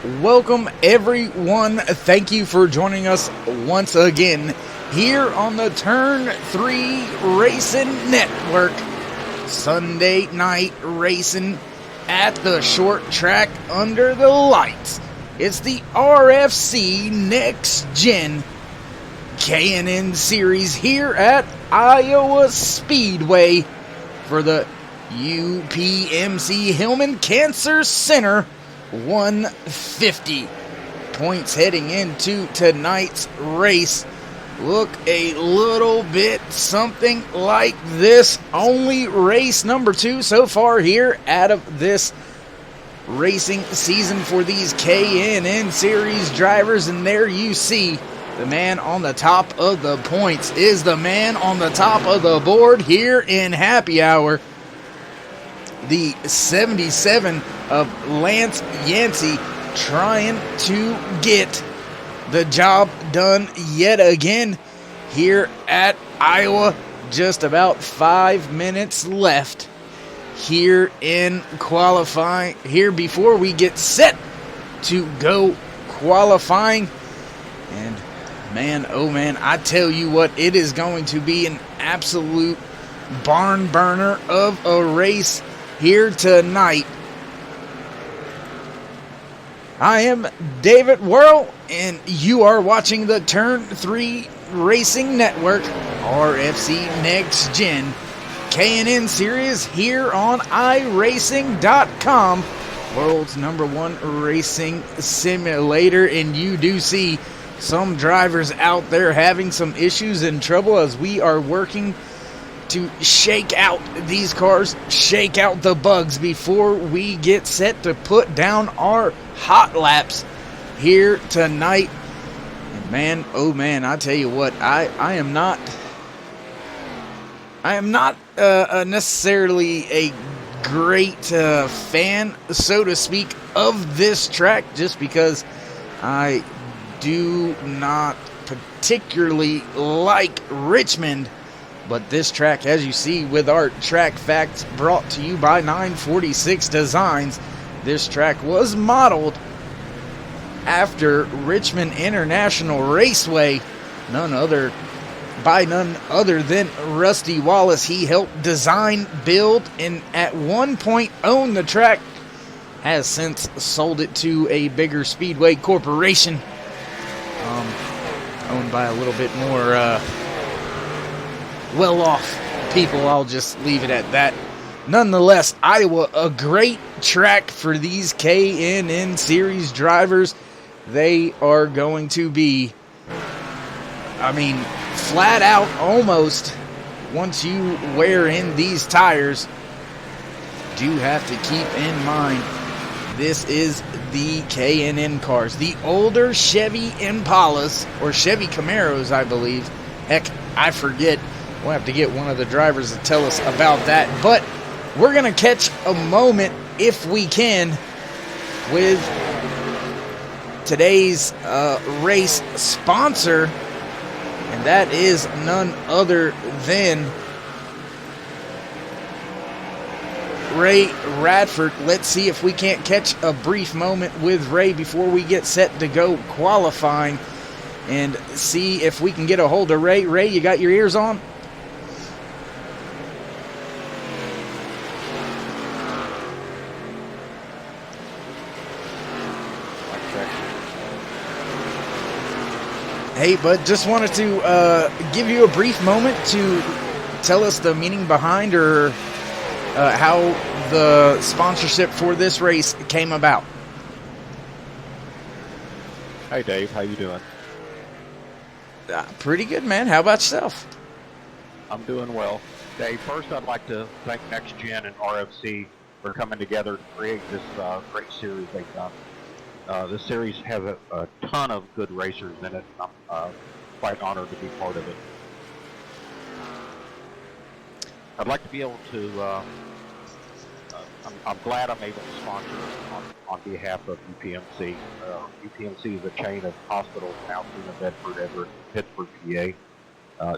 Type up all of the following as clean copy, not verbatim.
Welcome everyone. Thank you for joining us once again here on the Turn 3 Racing Network. Sunday night racing at the short track under the lights. It's the RFC NextGen K&N Series here at Iowa Speedway for the UPMC Hillman Cancer Center 150. Points heading into tonight's race look a little bit something like this. Only race number 2 so far here out of this racing season for these K&N Series drivers, and there you see the man on the top of the points is the man on the top of the board here in Happy Hour. The 77 of Lance Yancey trying to get the job done yet again here at Iowa. Just about 5 minutes left here in qualifying, here before we get set to go qualifying. And man, oh man, I tell you what, it is going to be an absolute barn burner of a race here tonight. I am David Worrell, and you are watching the Turn 3 Racing Network, RFC NextGen K&N Series here on iRacing.com, world's #1 racing simulator. And you do see some drivers out there having some issues and trouble as we are working to shake out these cars, shake out the bugs before we get set to put down our hot laps here tonight. And man, oh man, I tell you what, I am not necessarily a great fan, so to speak, of this track, just because I do not particularly like Richmond. But this track, as you see with our track facts brought to you by 946 Designs, this track was modeled after Richmond International Raceway, none other than Rusty Wallace. He helped design, build, and at one point owned the track. Has since sold it to a bigger Speedway corporation, owned by a little bit more well-off people. I'll just leave it at that. Nonetheless, Iowa, a great track for these K&N Series drivers. They are going to be, I mean, flat out almost, once you wear in these tires, do have to keep in mind this is the K&N cars. The older Chevy Impalas, or Chevy Camaros, I believe. Heck, I forget. We'll have to get one of the drivers to tell us about that. But we're going to catch a moment, if we can, with today's race sponsor. And that is none other than Ray Radford. Let's see if we can't catch a brief moment with Ray before we get set to go qualifying, and see if we can get a hold of Ray. Ray, you got your ears on? Hey, bud, just wanted to give you a brief moment to tell us the meaning behind, or how the sponsorship for this race came about. Hey, Dave. How you doing? Pretty good, man. How about yourself? I'm doing well. Dave, first I'd like to thank NextGen and RFC for coming together to create this great series they've done. This series has a ton of good racers in it. I'm quite honored to be part of it. I'd like to be able to, I'm glad I'm able to sponsor on behalf of UPMC. UPMC is a chain of hospitals in Altoona, Bedford, Everett, Pittsburgh, PA.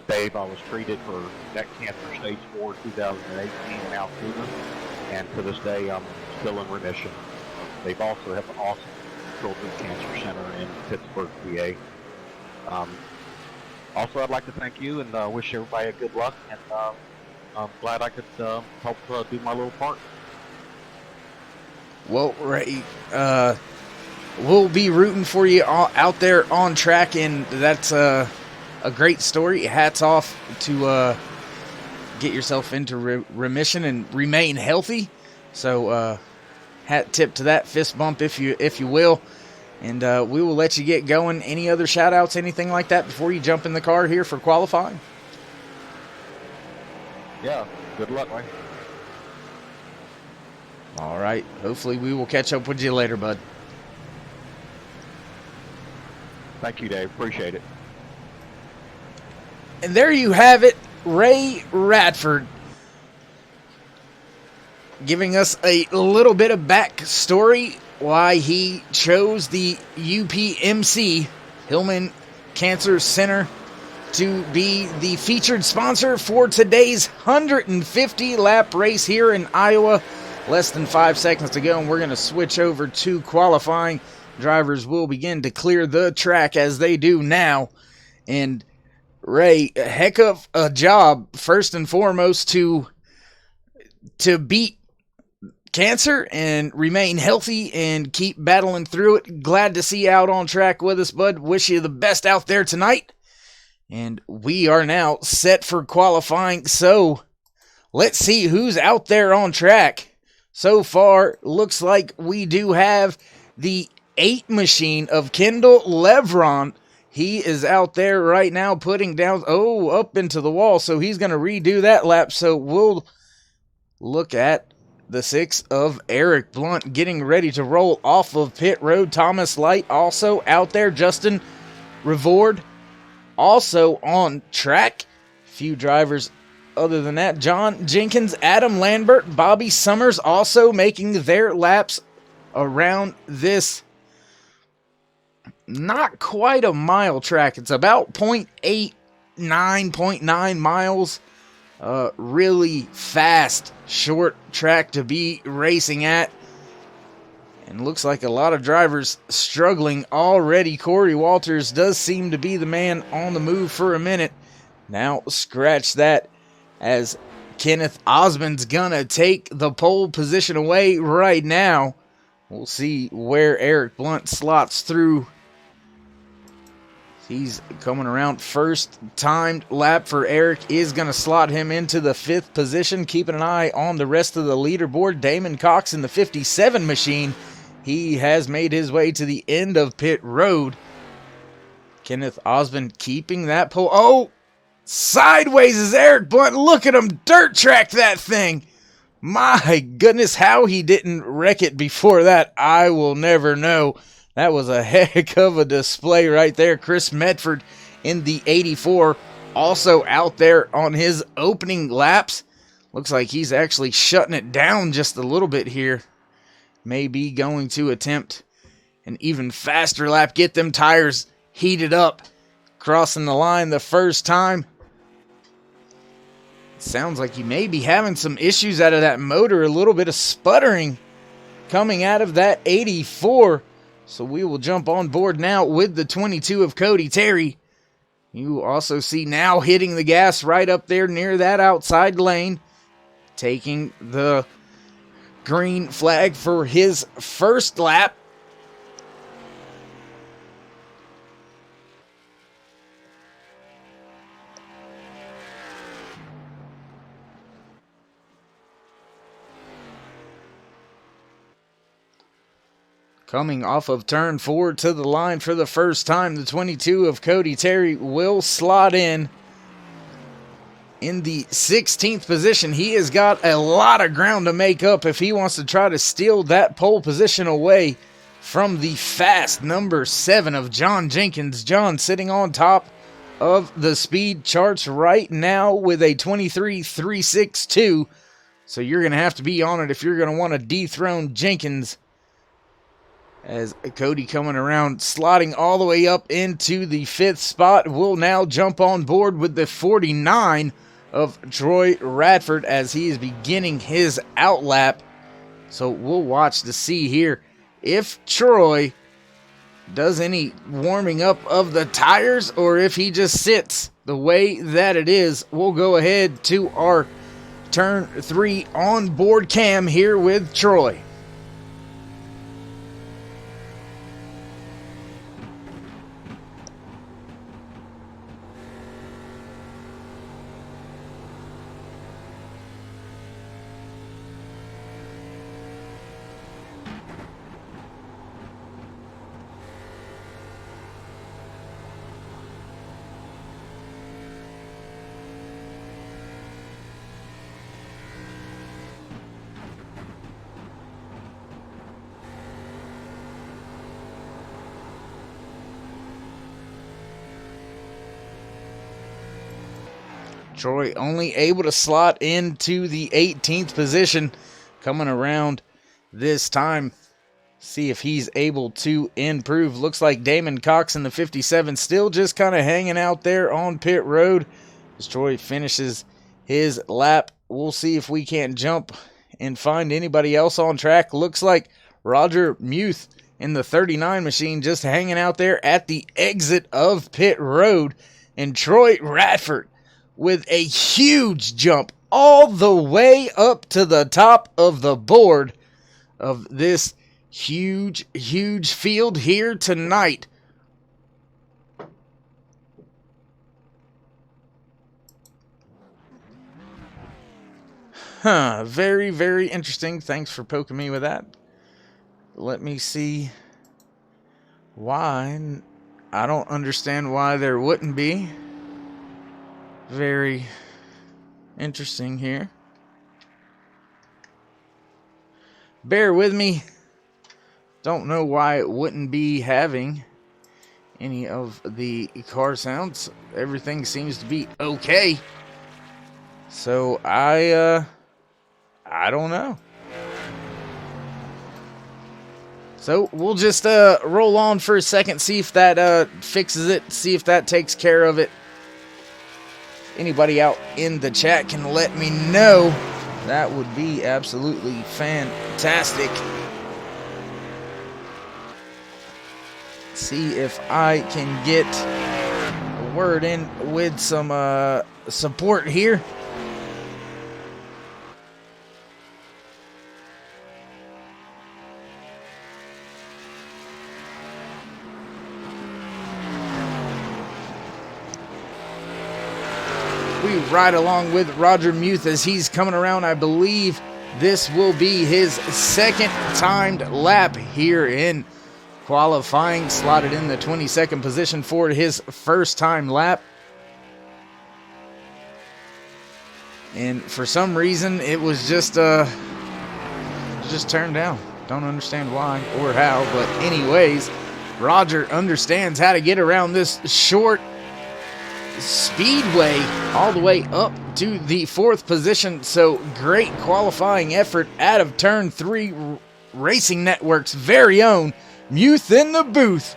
Dave, I was treated for neck cancer stage 4 2018 in Altoona, and to this day I'm still in remission. They've also have an awesome Children's Cancer Center in Pittsburgh, PA. Also, I'd like to thank you and wish everybody a good luck, and I'm glad I could help do my little part. Well, Ray, we'll be rooting for you out there on track, and that's a great story. Hats off to get yourself into remission and remain healthy. So hat tip to that, fist bump if you will, and we will let you get going. Any other shout outs, anything like that before you jump in the car here for qualifying? Yeah, good luck, Ray. All right, hopefully we will catch up with you later, bud. Thank you, Dave. Appreciate it. And there you have it, Ray Radford, giving us a little bit of backstory why he chose the UPMC, Hillman Cancer Center, to be the featured sponsor for today's 150-lap race here in Iowa. Less than 5 seconds to go, and we're going to switch over to qualifying. Drivers will begin to clear the track as they do now. And Ray, a heck of a job, first and foremost, to beat cancer and remain healthy and keep battling through it. Glad to see you out on track with us, bud. Wish you the best out there tonight. And we are now set for qualifying, so let's see who's out there on track. So far, looks like we do have the 8 machine of Kendall Levron. He is out there right now putting down, up into the wall, so he's going to redo that lap. So we'll look at the 6 of Eric Blunt getting ready to roll off of pit road. Thomas Light also out there. Justin Revord also on track. Few drivers other than that. John Jenkins, Adam Lambert, Bobby Summers also making their laps around this not quite a mile track. It's about 0.9 miles. Really fast, short track to be racing at. And looks like a lot of drivers struggling already. Corey Walters does seem to be the man on the move for a minute. Now scratch that, as Kenneth Osmond's gonna take the pole position away right now. We'll see where Eric Blunt slots through. He's coming around. First timed lap for Eric is going to slot him into the 5th position. Keeping an eye on the rest of the leaderboard. Damon Cox in the 57 machine. He has made his way to the end of pit road. Kenneth Osmond keeping that pole. Oh! Sideways is Eric Blunt. Look at him dirt track that thing. My goodness, how he didn't wreck it before that, I will never know. That was a heck of a display right there. Chris Medford in the 84 also out there on his opening laps. Looks like he's actually shutting it down just a little bit here. Maybe going to attempt an even faster lap. Get them tires heated up. Crossing the line the first time. Sounds like he may be having some issues out of that motor. A little bit of sputtering coming out of that 84. So we will jump on board now with the 22 of Cody Terry. You also see now hitting the gas right up there near that outside lane. Taking the green flag for his first lap. Coming off of turn 4 to the line for the first time, the 22 of Cody Terry will slot in the 16th position. He has got a lot of ground to make up if he wants to try to steal that pole position away from the fast number 7 of John Jenkins. John sitting on top of the speed charts right now with a 23.362. So you're going to have to be on it if you're going to want to dethrone Jenkins. As Cody coming around, slotting all the way up into the 5th spot, will now jump on board with the 49 of Troy Radford as he is beginning his outlap. So we'll watch to see here if Troy does any warming up of the tires or if he just sits the way that it is. We'll go ahead to our turn 3 onboard cam here with Troy. Troy only able to slot into the 18th position, coming around this time. See if he's able to improve. Looks like Damon Cox in the 57 still just kind of hanging out there on pit road as Troy finishes his lap. We'll see if we can't jump and find anybody else on track. Looks like Roger Muth in the 39 machine just hanging out there at the exit of pit road. And Troy Radford with a huge jump all the way up to the top of the board of this huge field here tonight. Very interesting. Thanks for poking me with that. Let me see why. I don't understand why there wouldn't be. Very interesting here. Bear with me. Don't know why it wouldn't be having any of the car sounds. Everything seems to be okay. So I don't know. So we'll just roll on for a second, see if that fixes it, see if that takes care of it. Anybody out in the chat can let me know. That would be absolutely fantastic. See if I can get a word in with some support here. We ride along with Roger Muth as he's coming around. I believe this will be his second timed lap here in qualifying. Slotted in the 22nd position for his first time lap. And for some reason, it was just turned down. Don't understand why or how, but anyways, Roger understands how to get around this short speedway all the way up to the 4th position. So great qualifying effort out of turn 3. Racing Network's very own Muth in the booth.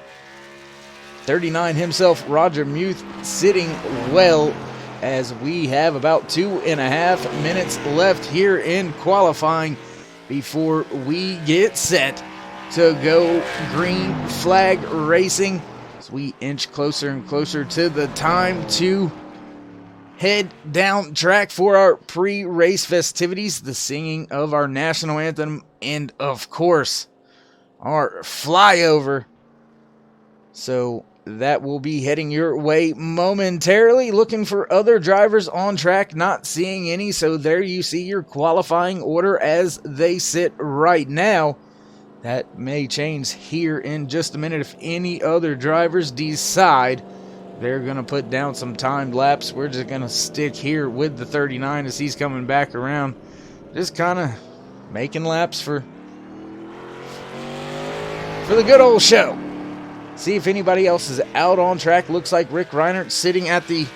39 himself, Roger Muth, sitting well as we have about 2.5 minutes left here in qualifying before we get set to go green flag racing. We inch closer and closer to the time to head down track for our pre-race festivities, the singing of our national anthem, and of course, our flyover. So that will be heading your way momentarily. Looking for other drivers on track, not seeing any. So there you see your qualifying order as they sit right now. That may change here in just a minute if any other drivers decide they're going to put down some timed laps. We're just going to stick here with the 39 as he's coming back around. Just kind of making laps for the good old show. See if anybody else is out on track. Looks like Rick Reinert sitting at the...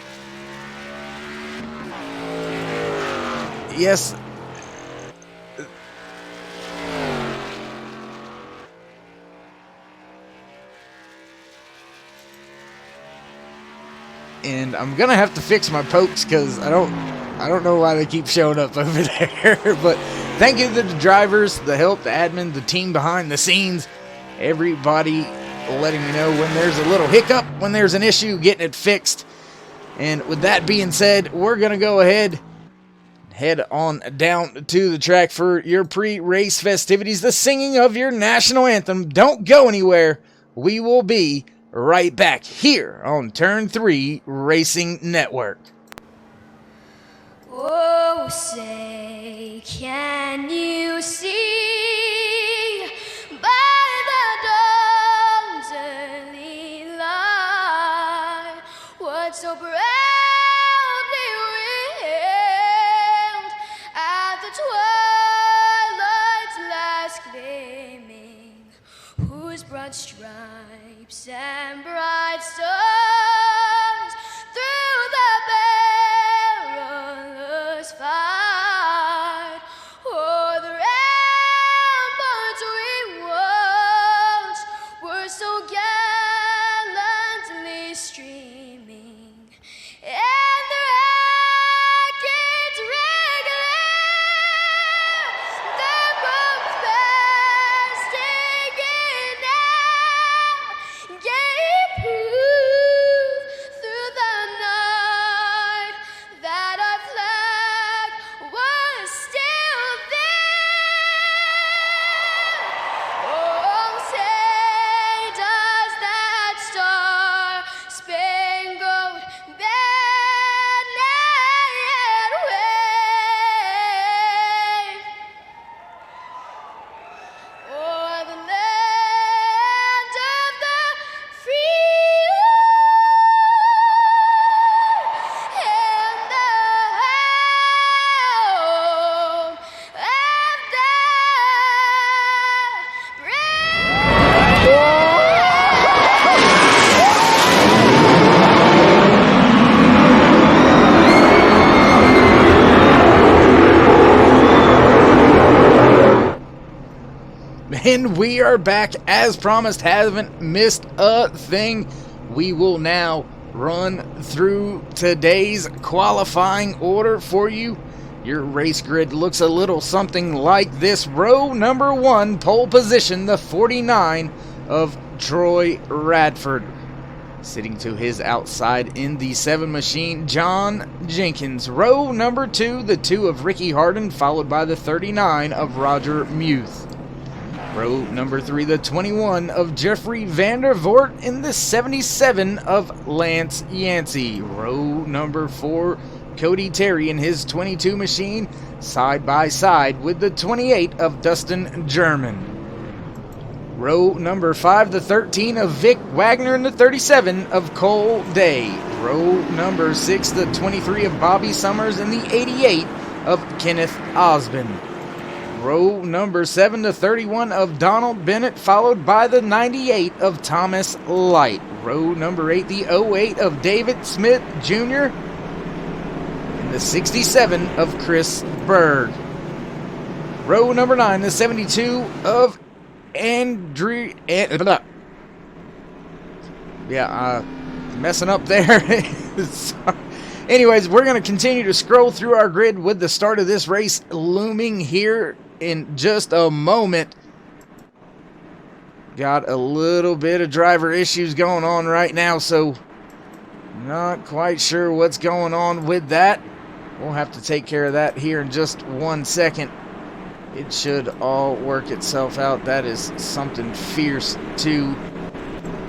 Yes... And I'm gonna have to fix my pokes because I don't know why they keep showing up over there. But thank you to the drivers, the help, the admin, the team behind the scenes, everybody letting me know when there's a little hiccup, when there's an issue, getting it fixed. And with that being said, we're going to go ahead and head on down to the track for your pre-race festivities, the singing of your national anthem. Don't go anywhere. We will be right back here on Turn 3 Racing Network. Oh, say, can you see by the dawn's early light what so proudly wailed at the twilight's last gleaming, whose broad stripes and bright stars through the perilous fight o'er the ramparts we watched were so gallantly streaming, and the rackets regular, the bombs bursting in air, gave proof through the night that our flag was still there. Oh, say does that star-spangled banner yet wave o'er the land of the free and the home of the And we are back as promised, haven't missed a thing. We will now run through today's qualifying order for you. Your race grid looks a little something like this. Row number 1, pole position, the 49 of Troy Radford. Sitting to his outside in the 7 machine, John Jenkins. Row number 2, the 2 of Ricky Harden, followed by the 39 of Roger Muth. Row number 3, the 21 of Jeffrey Vandervoort, in the 77 of Lance Yancey. Row number 4, Cody Terry in his 22 machine, side by side with the 28 of Dustin German. Row number 5, the 13 of Vic Wagner, and the 37 of Cole Day. Row number 6, the 23 of Bobby Summers, and the 88 of Kenneth Osbin. Row number 7, the 31 of Donald Bennett, followed by the 98 of Thomas Light. Row number 8, the 08 of David Smith Jr., and the 67 of Chris Berg. Row number 9, the 72 of Andrew. Messing up there. Sorry. Anyways, we're going to continue to scroll through our grid with the start of this race looming here in just a moment. Got a little bit of driver issues going on right now, so not quite sure what's going on with that. We'll have to take care of that here in just 1 second. It should all work itself out. That is something fierce too,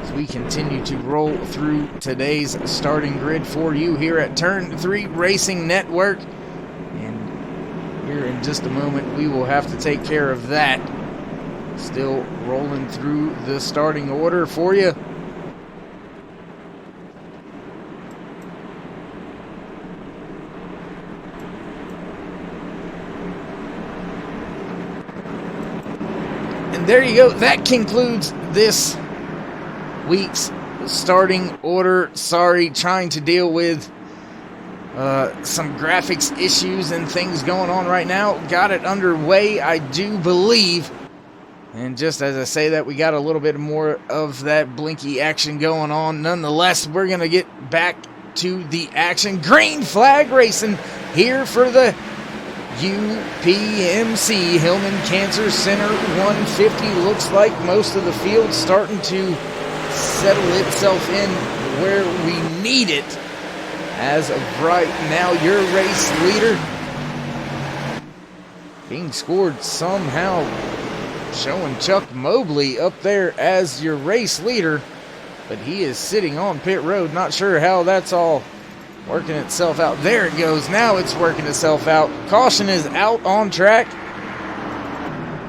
as we continue to roll through today's starting grid for you here at Turn 3 Racing Network. And here in just a moment, we will have to take care of that. Still rolling through the starting order for you. And there you go. That concludes this week's starting order. Sorry, trying to deal with some graphics issues and things going on right now. Got it underway, I do believe. And just as I say that, we got a little bit more of that blinky action going on. Nonetheless, we're going to get back to the action. Green flag racing here for the UPMC Hillman Cancer Center 150. Looks like most of the field starting to settle itself in where we need it. As of right now, your race leader being scored somehow, showing Chuck Mobley up there as your race leader, but he is sitting on pit road. Not sure how that's all working itself out. There it goes. Now it's working itself out. Caution is out on track.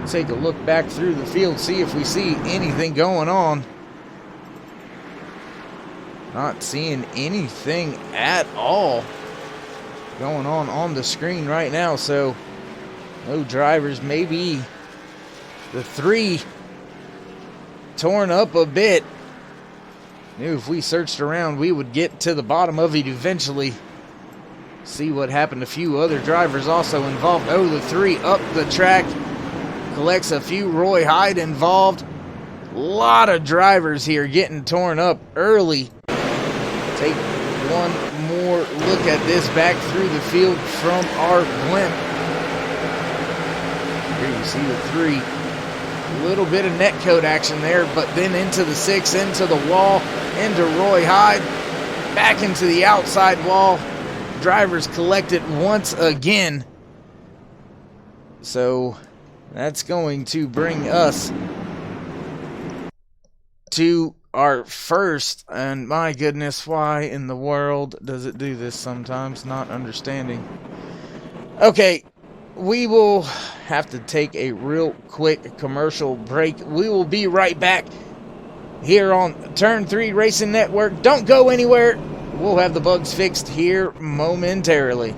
Take a look back through the field, see if we see anything going on. Not seeing anything at all going on the screen right now, so no drivers. Maybe the 3 torn up a bit. Knew if we searched around we would get to the bottom of it eventually. See what happened. A few other drivers also involved. Oh, the 3 up the track. Collects a few. Roy Hyde involved. A lot of drivers here getting torn up early. Take one more look at this back through the field from our blimp. Here you see the 3. A little bit of netcode action there, but then into the 6, into the wall, into Roy Hyde, back into the outside wall. Drivers collected once again. So that's going to bring us to our first, and my goodness, why in the world does it do this sometimes? Not understanding. Okay, we will have to take a real quick commercial break. We will be right back here on Turn 3 Racing Network. Don't go anywhere. We'll have the bugs fixed here momentarily.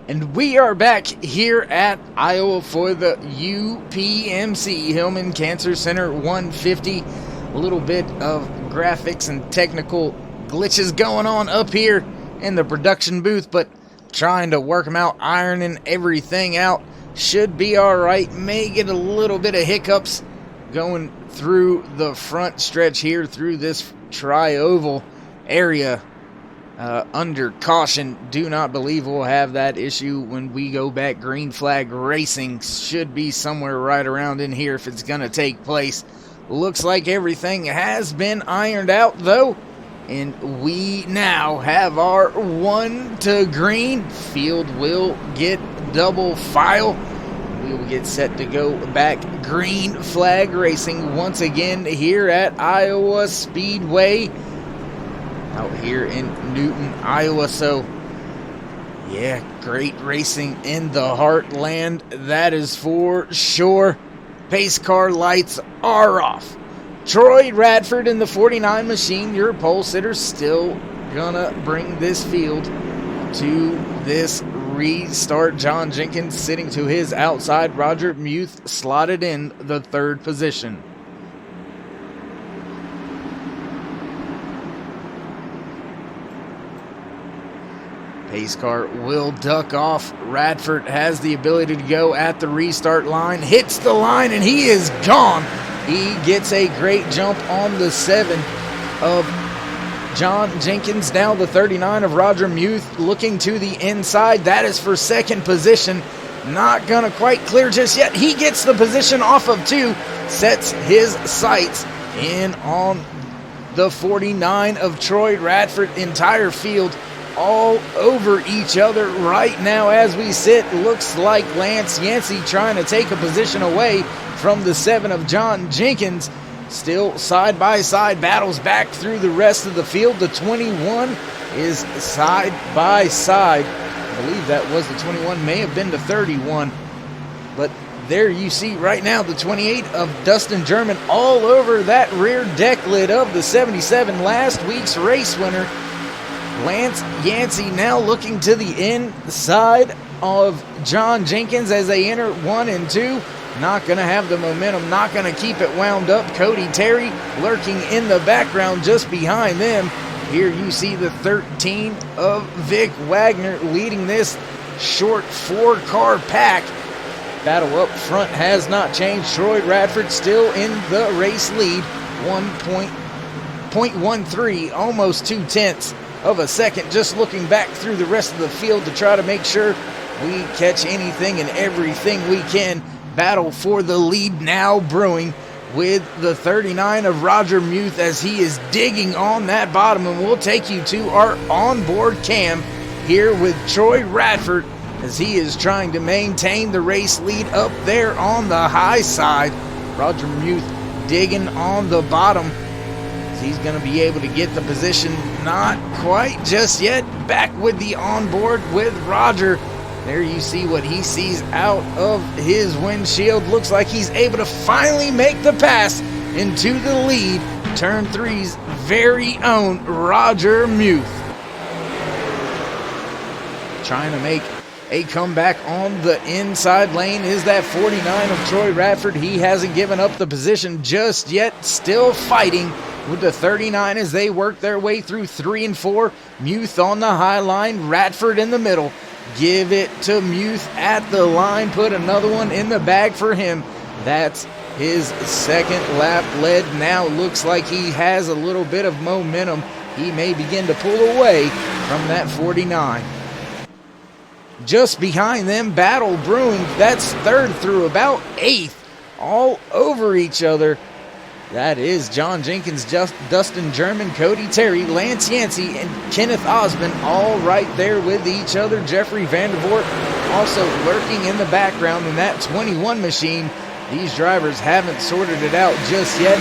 And we are back here at Iowa for the UPMC Hillman Cancer Center 150. A little bit of graphics and technical glitches going on up here in the production booth, but trying to work them out, ironing everything out. Should be alright. May get a little bit of hiccups going through the front stretch here through this tri-oval area. Under caution, do not believe we'll have that issue when we go back. Green flag racing should be somewhere right around in here if it's going to take place. Looks like everything has been ironed out though, and we now have our 1 to green. Field will get double file. We will get set to go back. Green flag racing once again here at Iowa Speedway out here in Newton, Iowa. So yeah, great racing in the heartland, that is for sure. Pace car lights are off. Troy Radford in the 49 machine, your pole sitter, still gonna bring this field to this restart. John Jenkins sitting to his outside. Roger Muth slotted in the third position. Pace car will duck off. Radford has the ability to go at the restart line, hits the line, and he is gone. He gets a great jump on the 7 of John Jenkins. Now the 39 of Roger Muth looking to the inside. That is for second position. Not going to quite clear just yet. He gets the position off of 2, sets his sights in on the 49 of Troy Radford. Entire field all over each other right now as we sit. Looks like Lance Yancey trying to take a position away from the 7 of John Jenkins. Still side by side battles back through the rest of the field. The 21 is side by side. I believe that was the 21, may have been the 31, but there you see right now the 28 of Dustin German all over that rear deck lid of the 77, last week's race winner. Lance Yancey now looking to the inside of John Jenkins as they enter 1 and 2. Not going to have the momentum, not going to keep it wound up. Cody Terry lurking in the background just behind them. Here you see the 13 of Vic Wagner leading this short 4-car pack. Battle up front has not changed. Troy Radford still in the race lead. 1.13, almost 2/10 of a second. Just looking back through the rest of the field to try to make sure we catch anything and everything we can. Battle for the lead now brewing with the 39 of Roger Muth as he is digging on that bottom, and we'll take you to our onboard cam here with Troy Radford as he is trying to maintain the race lead up there on the high side. Roger Muth digging on the bottom. He's going to be able to get the position. Not quite just yet. Back with the onboard with Roger. There you see what he sees out of his windshield. Looks like he's able to finally make the pass into the lead. Turn 3's very own Roger Muth. Trying to make a comeback on the inside lane is that 49 of Troy Radford. He hasn't given up the position just yet. Still fighting with the 39 as they work their way through 3 and 4. Muth on the high line, Radford in the middle. Give it to Muth at the line. Put another one in the bag for him. That's his second lap led. Now looks like he has a little bit of momentum. He may begin to pull away from that 49. Just behind them, battle brewing. That's third through about 8th. All over each other. That is John Jenkins, Dustin German, Cody Terry, Lance Yancey, and Kenneth Osmond all right there with each other. Jeffrey Vandervoort also lurking in the background in that 21 machine. These drivers haven't sorted it out just yet.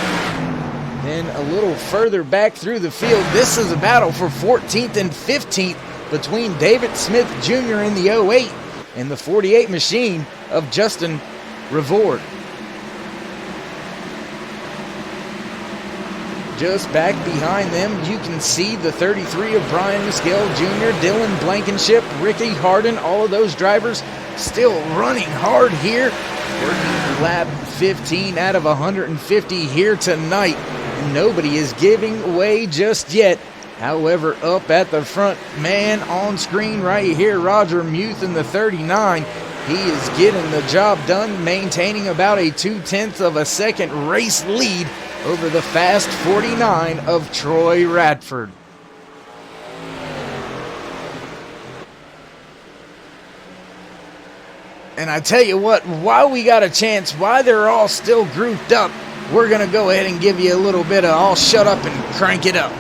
Then a little further back through the field, this is a battle for 14th and 15th between David Smith Jr. in the 08 and the 48 machine of Justin Revord. Just back behind them, you can see the 33 of Brian Mescal Jr., Dylan Blankenship, Ricky Harden, all of those drivers still running hard here. Working lap 15 out of 150 here tonight. Nobody is giving way just yet. However, up at the front, man on screen right here, Roger Muth in the 39. He is getting the job done, maintaining about a 2/10 of a second race lead over the fast 49 of Troy Radford. And I tell you what, while we got a chance, while they're all still grouped up, we're going to go ahead and give you a little bit of all shut up and crank it up.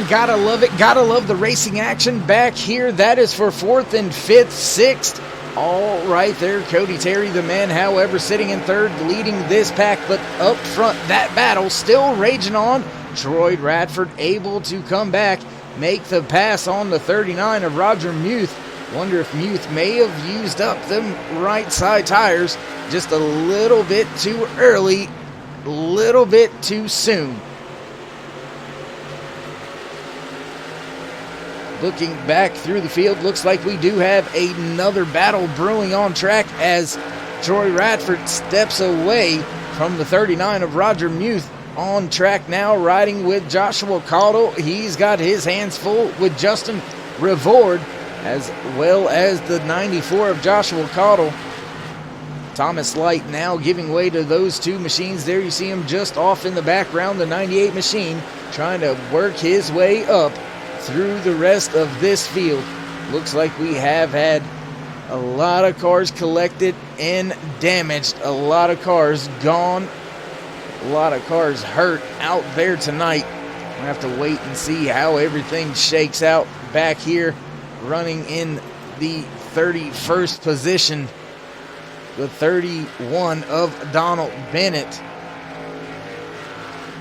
man. Gotta love it. Gotta love the racing action back here. That is for 4th and 5th, 6th. All right there, Cody Terry, the man, however, sitting in 3rd, leading this pack. But up front, that battle still raging on. Troy Radford able to come back, make the pass on the 39 of Roger Muth. Wonder if Muth may have used up them right side tires just a little bit too early, a little bit too soon. Looking back through the field, looks like we do have another battle brewing on track as Troy Radford steps away from the 39 of Roger Muth. On track now, riding with Joshua Caudle. He's got his hands full with Justin Revord, as well as the 94 of Joshua Caudle. Thomas Light now giving way to those two machines. There you see him just off in the background, the 98 machine, trying to work his way up through the rest of this field. Looks like we have had a lot of cars collected and damaged, a lot of cars gone, a lot of cars hurt out there tonight. We'll have to wait and see how everything shakes out back here. Running in the 31st position, the 31 of Donald Bennett.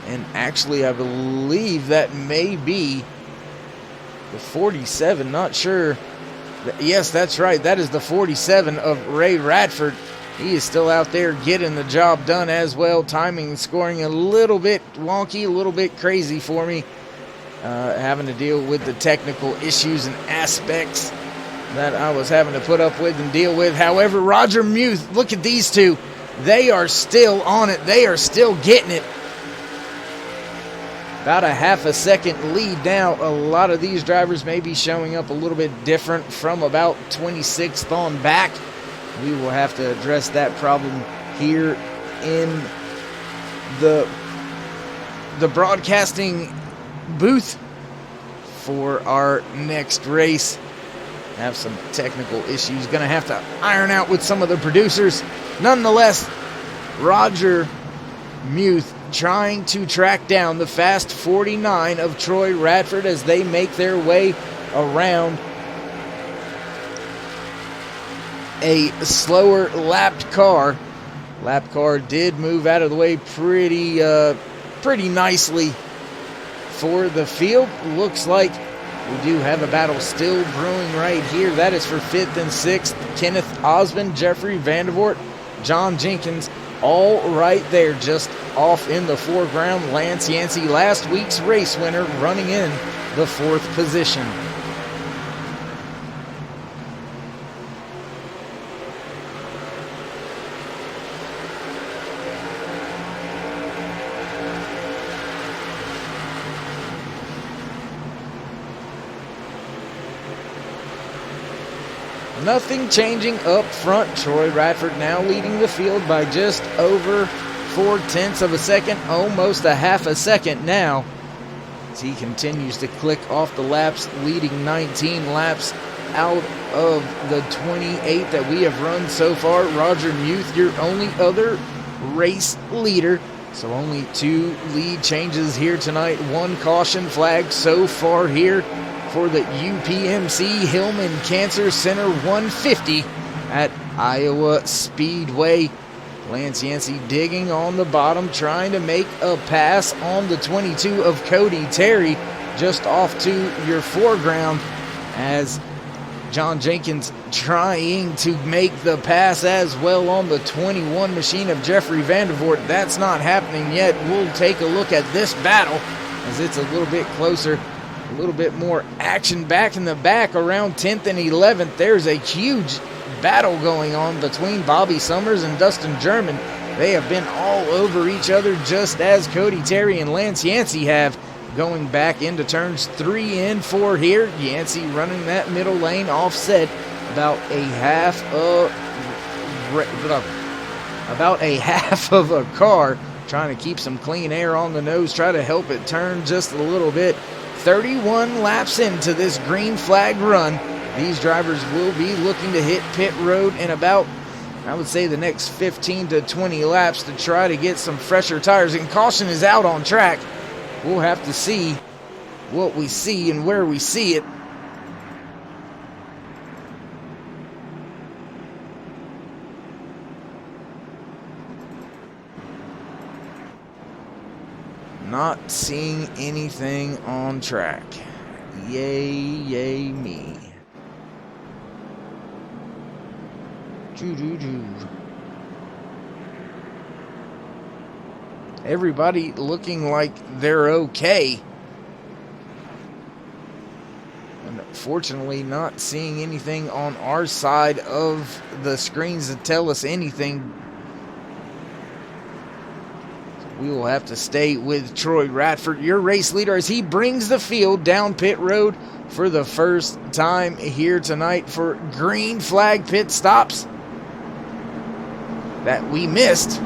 And actually, I believe that may be the 47, not sure. Yes, that's right. That is the 47 of Ray Radford. He is still out there getting the job done as well. Timing and scoring a little bit wonky, a little bit crazy for me. Having to deal with the technical issues and aspects that I was having to put up with and deal with. However, Roger Muth, look at these two. They are still on it. They are still getting it. About a half a second lead now. A lot of these drivers may be showing up a little bit different from about 26th on back. We will have to address that problem here in the broadcasting booth for our next race. Have some technical issues. Going to have to iron out with some of the producers. Nonetheless, Roger Muth trying to track down the fast 49 of Troy Radford as they make their way around a slower lapped car. Lap car did move out of the way pretty nicely for the field. Looks like we do have a battle still brewing right here. That is for 5th and 6th. Kenneth Osmond, Jeffrey Vandervoort, John Jenkins, all right there just off in the foreground. Lance Yancey, last week's race winner, running in the 4th position. Nothing changing up front. Troy Radford now leading the field by just over 0.4 of a second, almost a half a second now, as he continues to click off the laps, leading 19 laps out of the 28 that we have run so far. Roger Muth, your only other race leader. So only 2 lead changes here tonight. 1 caution flag so far here for the UPMC Hillman Cancer Center 150 at Iowa Speedway. Lance Yancey digging on the bottom, trying to make a pass on the 22 of Cody Terry, just off to your foreground, as John Jenkins trying to make the pass as well on the 21 machine of Jeffrey Vandervoort. That's not happening yet. We'll take a look at this battle as it's a little bit closer. A little bit more action back in the back around 10th and 11th. There's a huge battle going on between Bobby Summers and Dustin German. They have been all over each other, just as Cody Terry and Lance Yancey have, going back into turns 3 and 4 here. Yancey running that middle lane, offset about a half of a car, trying to keep some clean air on the nose, try to help it turn just a little bit. 31 laps into this green flag run. These drivers will be looking to hit pit road in about, I would say, the next 15 to 20 laps to try to get some fresher tires. And caution is out on track. We'll have to see what we see and where we see it. Not seeing anything on track. Yay me. Doo-doo-doo. Everybody looking like they're okay. Unfortunately, not seeing anything on our side of the screens that tell us anything. We will have to stay with Troy Radford, your race leader, as he brings the field down pit road for the first time here tonight for green flag pit stops that we missed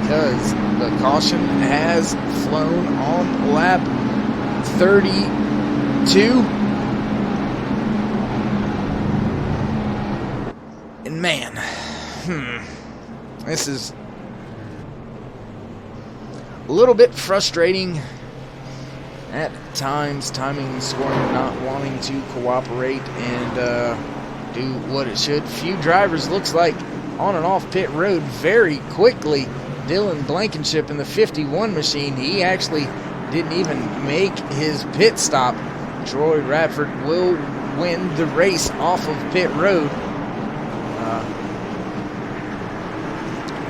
because the caution has flown on lap 32. And man, this is a little bit frustrating at times. Timing and scoring not wanting to cooperate and do what it should. Few drivers looks like on and off pit road very quickly. Dylan Blankenship in the 51 machine, he actually didn't even make his pit stop. Troy Radford will win the race off of pit road.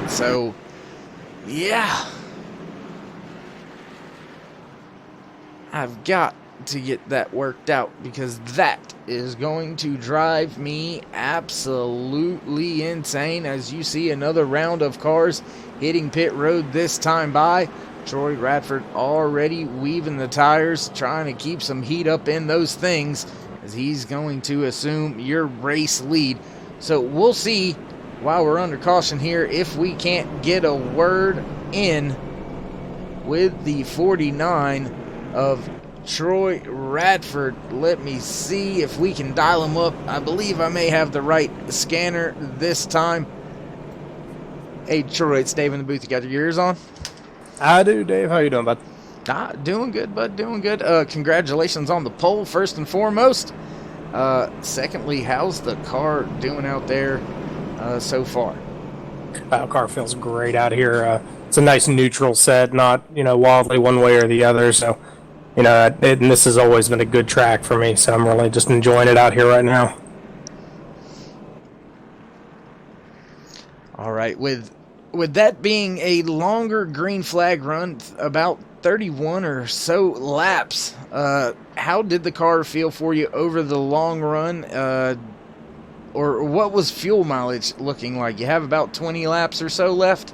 So, yeah. I've got to get that worked out because that is going to drive me absolutely insane as you see another round of cars hitting pit road this time by. Troy Radford already weaving the tires, trying to keep some heat up in those things as he's going to assume your race lead. So we'll see while we're under caution here if we can't get a word in with the 49 of Troy Radford. Let me see if we can dial him up. I believe I may have the right scanner this time. Hey Troy, it's Dave in the booth. You got your ears on? I do, Dave. How you doing, bud? Doing good, bud. Doing good. Congratulations on the pole, first and foremost. Secondly, how's the car doing out there so far? Car feels great out here. It's a nice neutral set, not wildly one way or the other. So, and this has always been a good track for me. So I'm really just enjoying it out here right now. All right, with that being a longer green flag run, about 31 or so laps, how did the car feel for you over the long run? Or what was fuel mileage looking like? You have about 20 laps or so left?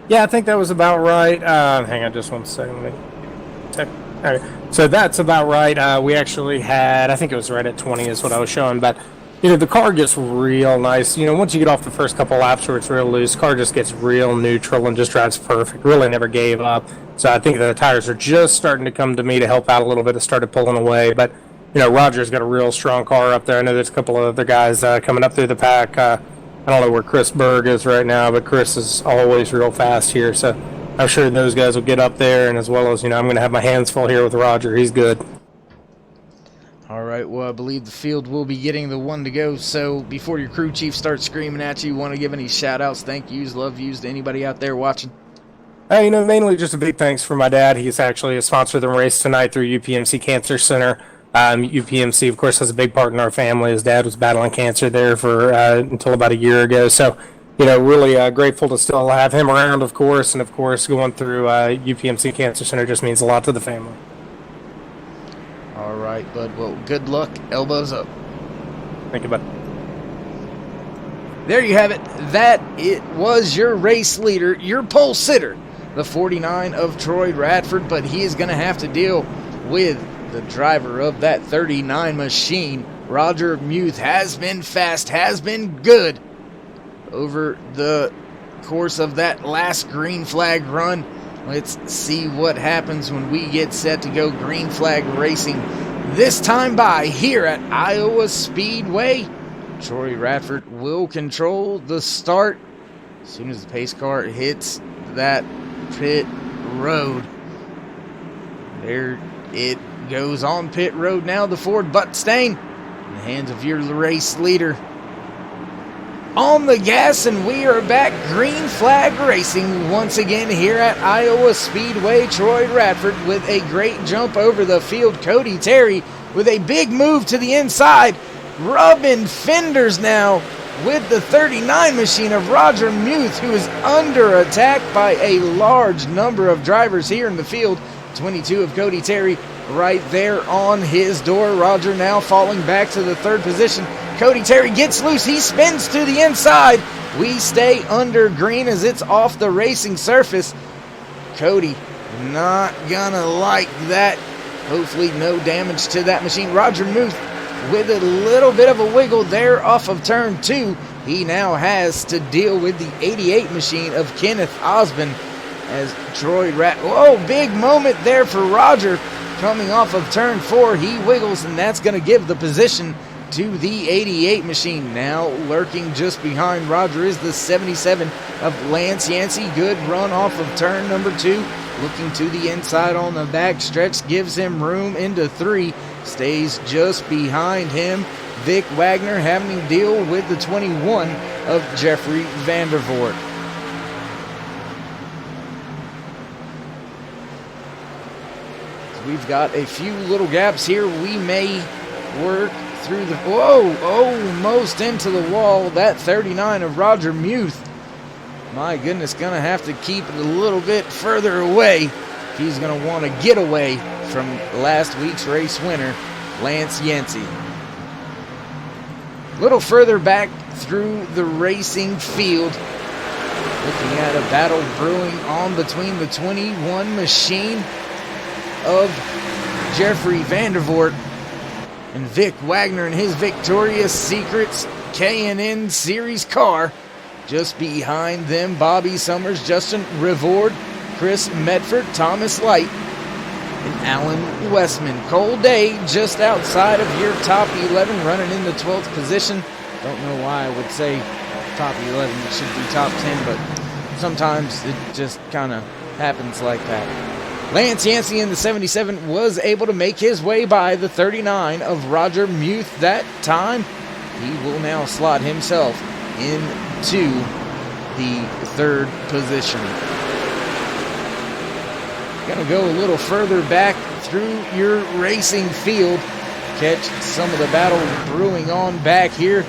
Yeah, I think that was about right. Hang on just one second. Let me check. Okay. So that's about right. We actually had, I think it was right at 20 is what I was showing, but the car gets real nice. Once you get off the first couple laps where it's real loose, car just gets real neutral and just drives perfect. Really never gave up. So I think the tires are just starting to come to me to help out a little bit. It started pulling away, but Roger's got a real strong car up there. I know there's a couple of other guys coming up through the pack. I don't know where Chris Berg is right now, but Chris is always real fast here. So I'm sure those guys will get up there, and as well as, I'm going to have my hands full here with Roger. He's good. All right, well, I believe the field will be getting the one to go. So before your crew chief starts screaming at you, want to give any shout-outs, thank yous, love yous to anybody out there watching? Mainly just a big thanks for my dad. He's actually a sponsor of the race tonight through UPMC Cancer Center. UPMC, of course, has a big part in our family. His dad was battling cancer there for until about a year ago. So, really grateful to still have him around, of course. And, of course, going through UPMC Cancer Center just means a lot to the family. All right, bud. Well, good luck. Elbows up. Thank you, bud. There you have it. That it was your race leader, your pole sitter, the 49 of Troy Radford. But he is going to have to deal with the driver of that 39 machine. Roger Muth has been fast, has been good over the course of that last green flag run. Let's see what happens when we get set to go green flag racing this time by here at Iowa Speedway. Troy Radford will control the start as soon as the pace car hits that pit road. There it goes on pit road now. The Ford Buttstain in the hands of your race leader. On the gas, and we are back. Green flag racing once again here at Iowa Speedway. Troy Radford with a great jump over the field. Cody Terry with a big move to the inside. Rubbing fenders now with the 39 machine of Roger Muth, who is under attack by a large number of drivers here in the field. 22 of Cody Terry right there on his door. Roger now falling back to the third position. Cody Terry gets loose. He spins to the inside. We stay under green as it's off the racing surface. Cody not gonna like that. Hopefully no damage to that machine. Roger Muth with a little bit of a wiggle there off of turn 2. He now has to deal with the 88 machine of Kenneth Osborne as Troy Whoa, big moment there for Roger coming off of turn 4. He wiggles, and that's going to give the position to the 88 machine. Now lurking just behind Roger is the 77 of Lance Yancey. Good run off of turn number 2. Looking to the inside on the back stretch, gives him room into 3. Stays just behind him. Vic Wagner having to deal with the 21 of Jeffrey Vandervoort. We've got a few little gaps here. We may work through the... Whoa! Almost into the wall. That 39 of Roger Muth. My goodness, going to have to keep it a little bit further away if he's going to want to get away from last week's race winner, Lance Yancey. A little further back through the racing field. Looking at a battle brewing on between the 21 machine of Jeffrey Vandervoort and Vic Wagner in his Victoria's Secrets K&N Series car. Just behind them, Bobby Summers, Justin Rivord, Chris Medford, Thomas Light, and Alan Westman. Cole Day just outside of your top 11, running in the 12th position. Don't know why I would say top 11. It should be top 10, but sometimes it just kind of happens like that. Lance Yancey in the 77 was able to make his way by the 39 of Roger Muth that time. He will now slot himself into the third position. Gonna go a little further back through your racing field. Catch some of the battle brewing on back here.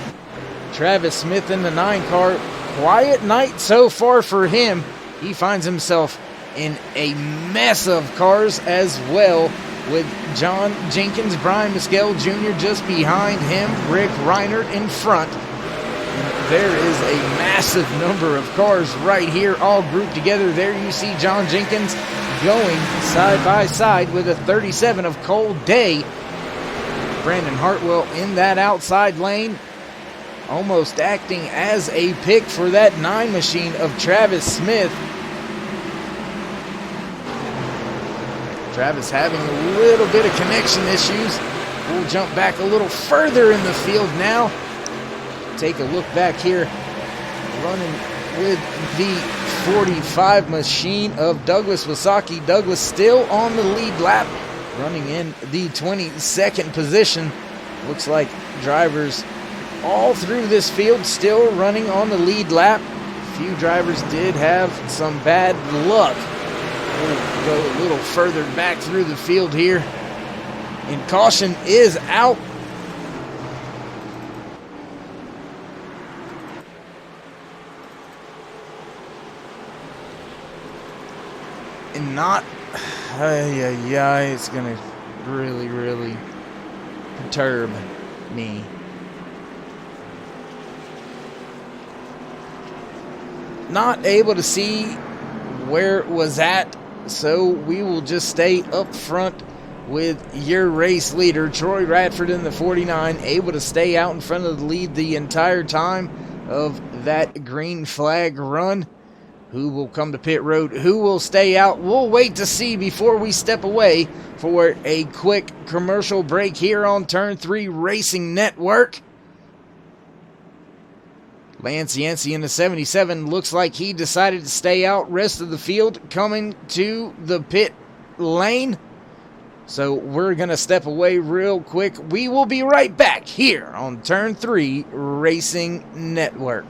Travis Smith in the 9 car. Quiet night so far for him. He finds himself in a mess of cars as well, with John Jenkins, Brian Mescal Jr. just behind him, Rick Reinert in front. And there is a massive number of cars right here all grouped together. There you see John Jenkins going side by side with a 37 of Cole Day. Brandon Hartwell in that outside lane, almost acting as a pick for that 9 machine of Travis Smith. Travis having a little bit of connection issues. We'll jump back a little further in the field now. Take a look back here. Running with the 45 machine of Douglas Wasaki. Douglas still on the lead lap, running in the 22nd position. Looks like drivers all through this field still running on the lead lap. A few drivers did have some bad luck. We'll go a little further back through the field here. And caution is out. And not, it's going to really perturb me. Not able to see where it was at, so we will just stay up front with your race leader, Troy Radford in the 49, able to stay out in front of the lead the entire time of that green flag run. Who will come to pit road? Who will stay out? We'll wait to see before we step away for a quick commercial break here on Turn 3 Racing Network. Lance Yancey in the 77 looks like he decided to stay out. Rest of the field coming to the pit lane. So we're going to step away real quick. We will be right back here on Turn 3 Racing Network.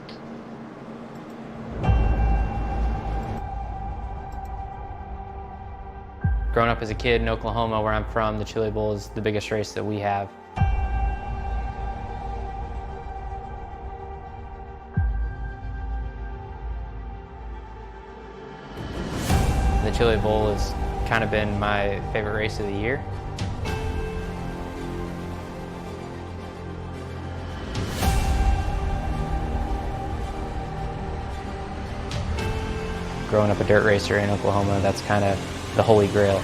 Growing up as a kid in Oklahoma, where I'm from, the Chili Bowl is the biggest race that we have. The Chili Bowl has kind of been my favorite race of the year. Growing up a dirt racer in Oklahoma, that's kind of the holy grail.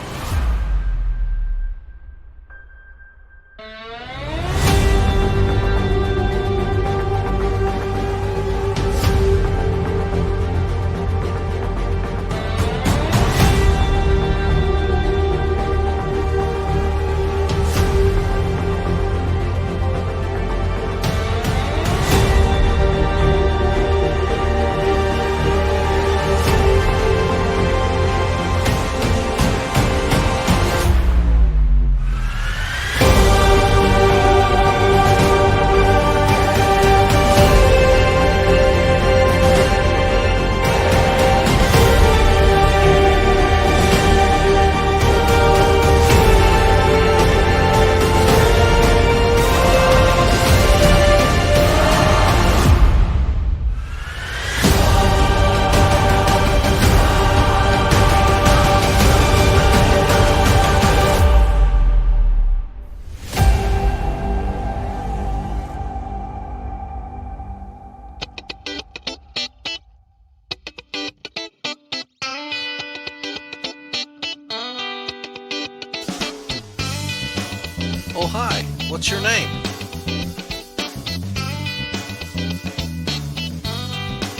Oh, hi. What's your name?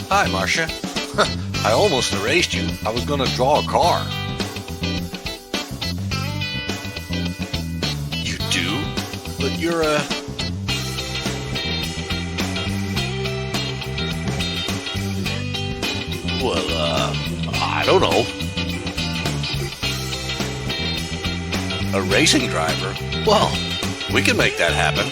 Hi, Marcia. I almost erased you. I was gonna draw a car. You do? But you're a... Well, I don't know. A racing driver? Well, we can make that happen.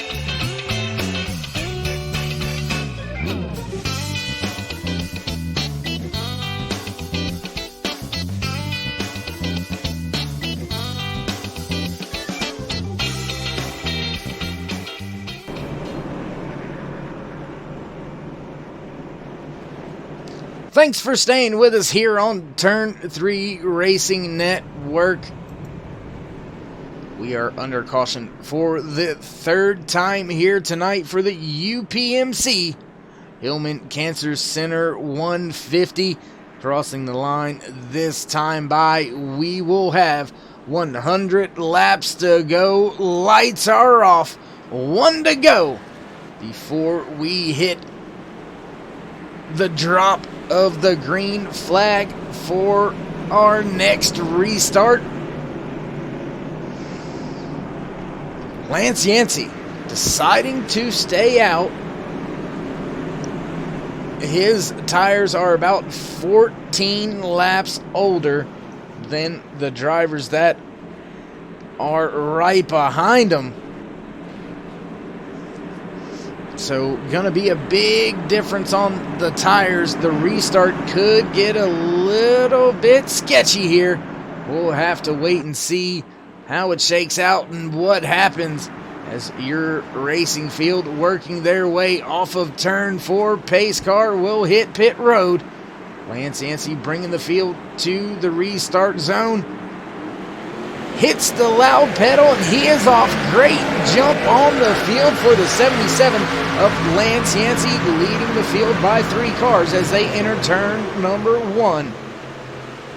Thanks for staying with us here on Turn 3 Racing Network. We are under caution for the third time here tonight for the UPMC Hillman Cancer Center 150. Crossing the line this time by, we will have 100 laps to go. Lights are off. 1 to go before we hit the drop of the green flag for our next restart. Lance Yancey deciding to stay out. His tires are about 14 laps older than the drivers that are right behind him. So gonna be a big difference on the tires. The restart could get a little bit sketchy here. We'll have to wait and see how it shakes out and what happens as your racing field working their way off of turn 4. Pace car will hit pit road. Lance Yancey bringing the field to the restart zone. Hits the loud pedal and he is off. Great jump on the field for the 77 of Lance Yancey, leading the field by 3 cars as they enter turn number 1.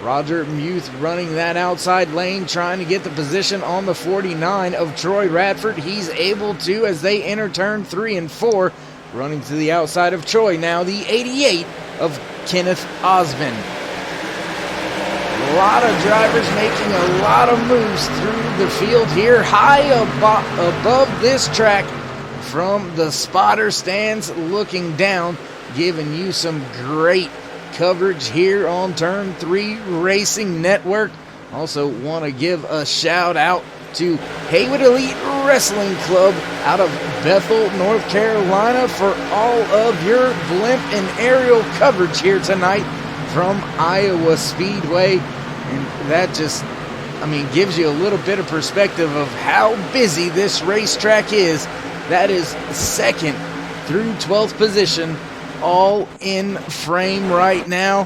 Roger Muth running that outside lane, trying to get the position on the 49 of Troy Radford. He's able to as they enter turn 3 and 4. Running to the outside of Troy now, the 88 of Kenneth Osmond. A lot of drivers making a lot of moves through the field here, high above this track from the spotter stands, looking down, giving you some great coverage here on Turn 3 Racing Network. Also want to give a shout out to Haywood Elite Wrestling Club out of Bethel, North Carolina for all of your blimp and aerial coverage here tonight from Iowa Speedway. And that just, I mean, gives you a little bit of perspective of how busy this racetrack is. That is 2nd through 12th position, all in frame right now.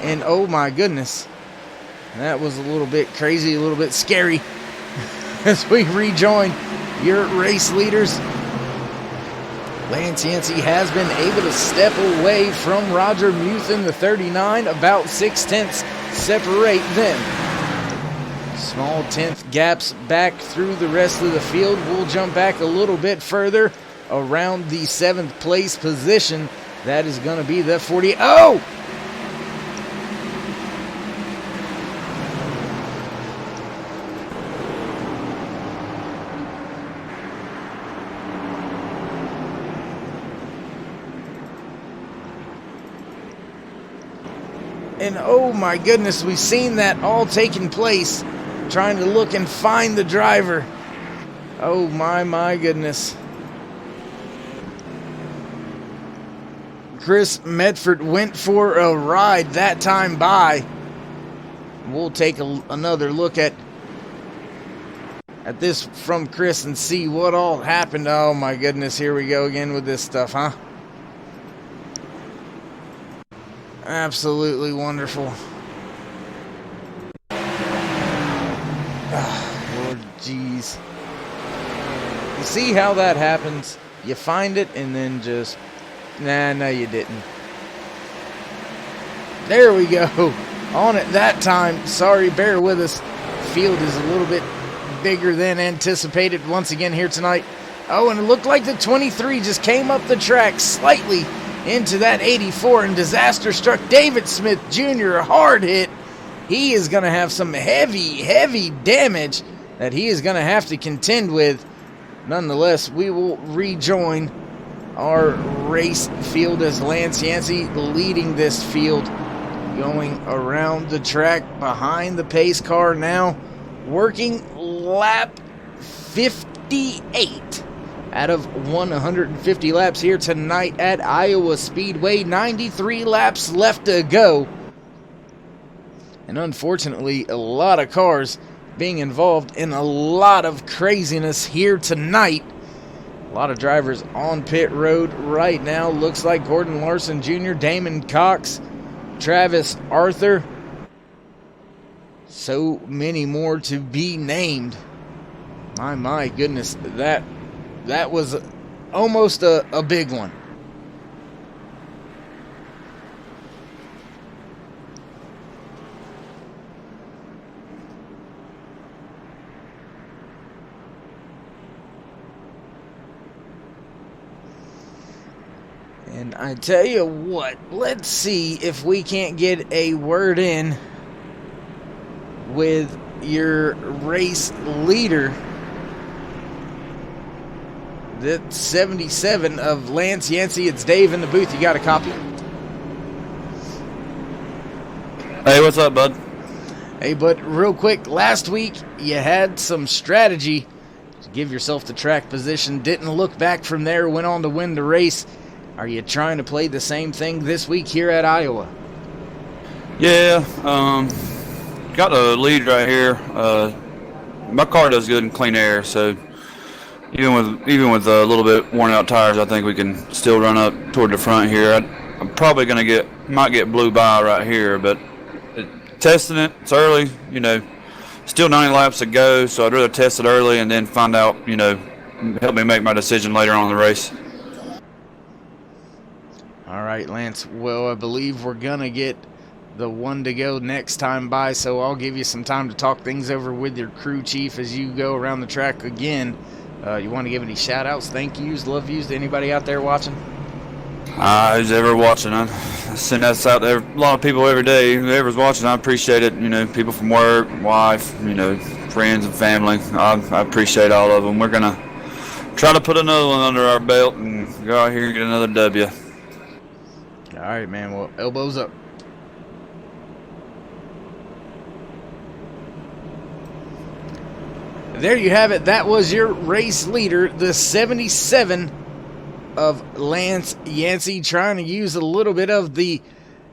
And oh my goodness, that was a little bit crazy, a little bit scary as we rejoin your race leaders. Lance Yancey has been able to step away from Roger Muth in the 39, about 6/10 separate them. Small 10th gaps back through the rest of the field. We'll jump back a little bit further around the 7th place position. That is going to be the 40. Oh! And oh my goodness, we've seen that all taking place, trying to look and find the driver. Oh my goodness. Chris Medford went for a ride that time by. We'll take another look at this from Chris and see what all happened. Oh my goodness, here we go again with this stuff, huh? Absolutely wonderful. Oh, Lord jeez. You see how that happens? You find it and then just, nah, no you didn't. There we go. On it that time. Sorry, bear with us. Field is a little bit bigger than anticipated once again here tonight. Oh, and it looked like the 23 just came up the track slightly into that 84, and disaster struck David Smith Jr. a hard hit. He is going to have some heavy damage that he is going to have to contend with. Nonetheless, we will rejoin our race field as Lance Yancey leading this field, going around the track behind the pace car now, working lap 58 out of 150 laps here tonight at Iowa Speedway. 93 laps left to go. And unfortunately, a lot of cars being involved in a lot of craziness here tonight. A lot of drivers on pit road right now. Looks like Gordon Larson Jr., Damon Cox, Travis Arthur. So many more to be named. My goodness, that was almost a big one. And I tell you what, let's see if we can't get a word in with your race leader. That's 77 of Lance Yancey. It's Dave in the booth. You got a copy? Hey, what's up, bud? Hey, bud, real quick, last week you had some strategy to give yourself the track position. Didn't look back from there, went on to win the race. Are you trying to play the same thing this week here at Iowa? Yeah, got the lead right here. My car does good in clean air, so even with a little bit worn out tires, I think we can still run up toward the front here. I'm probably gonna might get blew by right here, but testing it's early, still 90 laps to go, so I'd rather test it early and then find out, help me make my decision later on in the race. All right, Lance. Well, I believe we're going to get the one to go next time by, so I'll give you some time to talk things over with your crew chief as you go around the track again. You want to give any shout-outs, thank yous, love yous to anybody out there watching? Who's ever watching, I send that out there. A lot of people every day. Whoever's watching, I appreciate it. People from work, wife, friends and family. I appreciate all of them. We're going to try to put another one under our belt and go out here and get another W. All right, man. Well, elbows up. there you have it. That was your race leader, the 77 of Lance Yancey, trying to use a little bit of the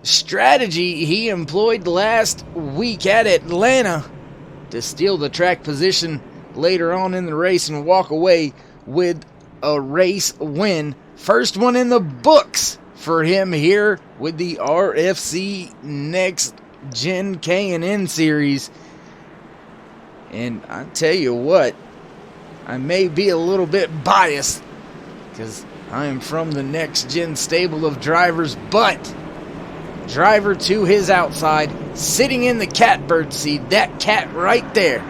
strategy he employed last week at Atlanta to steal the track position later on in the race and walk away with a race win. First one in the books for him here with the RFC NextGen K&N series. And I tell you what, I may be a little bit biased because I am from the NextGen stable of drivers, but driver to his outside, sitting in the catbird seat, that cat right there,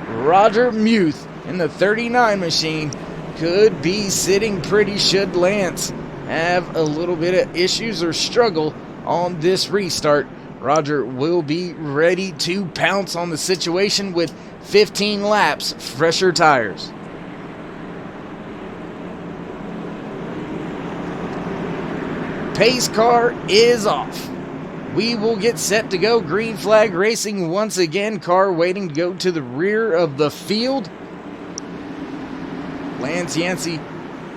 Roger Muth in the 39 machine, could be sitting pretty should Lance have a little bit of issues or struggle on this restart. Roger will be ready to pounce on the situation with 15 laps, fresher tires. Pace car is off. We will get set to go. Green flag racing once again. Car waiting to go to the rear of the field. Lance Yancey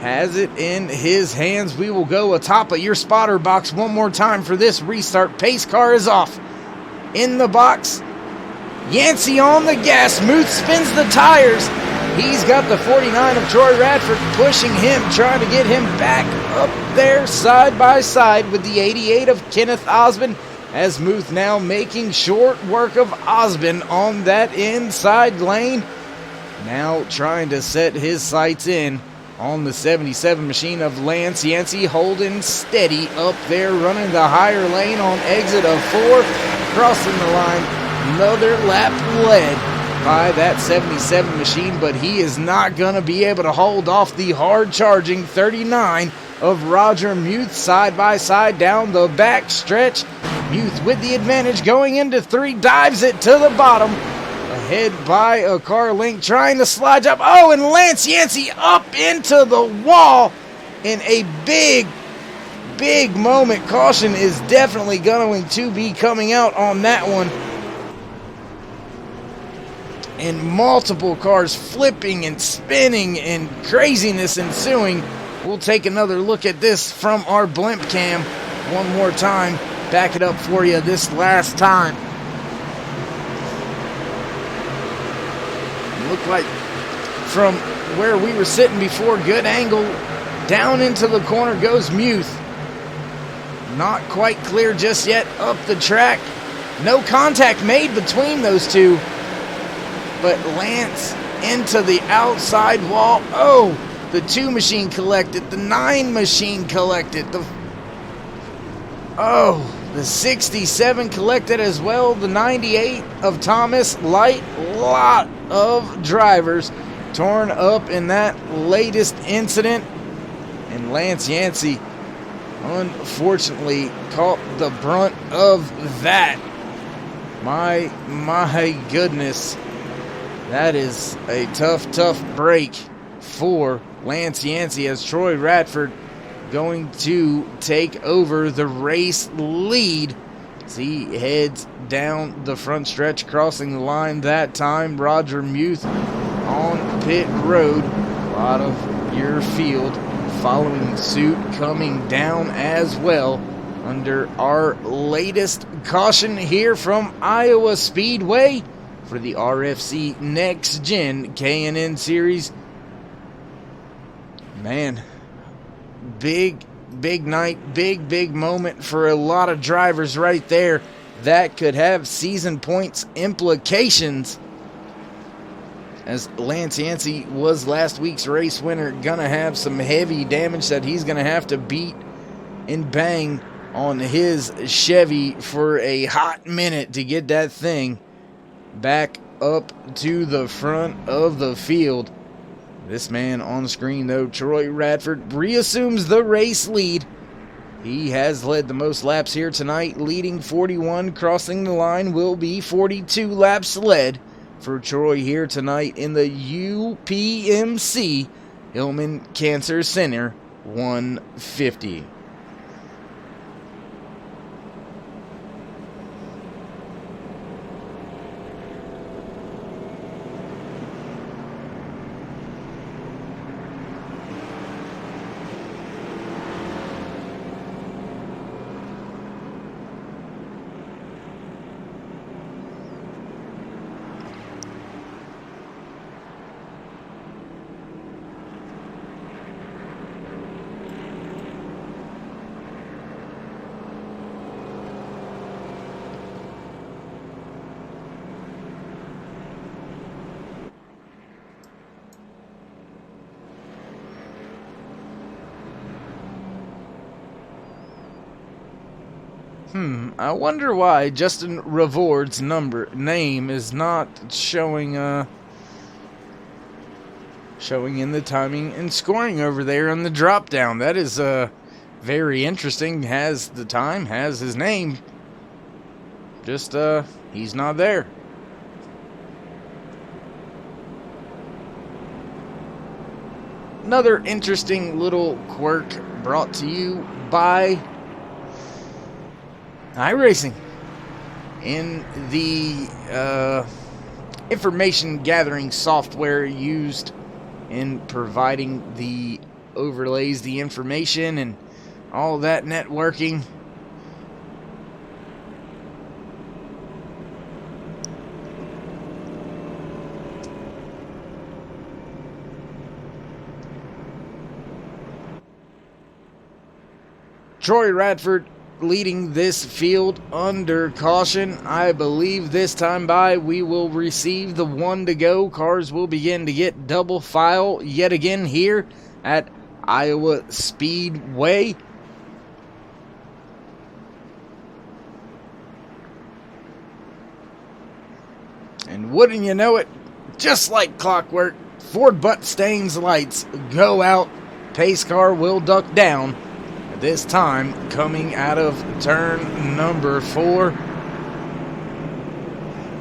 has it in his hands. We will go atop of your spotter box one more time for this restart. Pace car is off. In the box, Yancey on the gas. Muth spins the tires. He's got the 49 of Troy Radford pushing him, trying to get him back up there side by side with the 88 of Kenneth Osmond, as Muth now making short work of Osmond on that inside lane. Now trying to set his sights in on the 77 machine of Lance Yancey, holding steady up there, running the higher lane on exit of 4, crossing the line. Another lap led by that 77 machine, but he is not going to be able to hold off the hard-charging 39 of Roger Muth side by side down the back stretch. Muth with the advantage going into 3, dives it to the bottom. Ahead by a car length, trying to slide up. Oh, and Lance Yancey up into the wall in a big moment. Caution is definitely going to be coming out on that one. And multiple cars flipping and spinning and craziness ensuing. We'll take another look at this from our blimp cam one more time. Back it up for you this last time. Looked like from where we were sitting before, good angle. Down into the corner goes Muth. Not quite clear just yet up the track. No contact made between those two. But Lance into the outside wall. Oh, the 2 machine collected. The 9 machine collected. The 67 collected as well. The 98 of Thomas Light. Lot of drivers torn up in that latest incident. And Lance Yancey, unfortunately, caught the brunt of that. My goodness. That is a tough break for Lance Yancey, as Troy Radford going to take over the race lead as he heads down the front stretch, crossing the line that time. Roger Muth on pit road. A lot of your field following suit, coming down as well under our latest caution here from Iowa Speedway for the RFC NextGen K&N series. Man, big night, big moment for a lot of drivers right there. That could have season points implications, as Lance Yancey was last week's race winner. Gonna have some heavy damage that he's gonna have to beat and bang on his Chevy for a hot minute to get that thing back up to the front of the field. This man on the screen, though, Troy Radford, reassumes the race lead. He has led the most laps here tonight, leading 41. Crossing the line will be 42 laps led for Troy here tonight in the UPMC Hillman Cancer Center 150. I wonder why Justin Revord's name is not showing in the timing and scoring over there on the drop down. That is very interesting. Has the time, has his name, just he's not there. Another interesting little quirk brought to you by iRacing. In the information gathering software used in providing the overlays, the information, and all that networking, Troy Radford leading this field under caution. I believe this time by we will receive the 1 to go. Cars will begin to get double file yet again here at Iowa Speedway. And wouldn't you know it, just like clockwork, Ford Butt-Stain's lights go out. Pace car will duck down. This time coming out of turn number 4.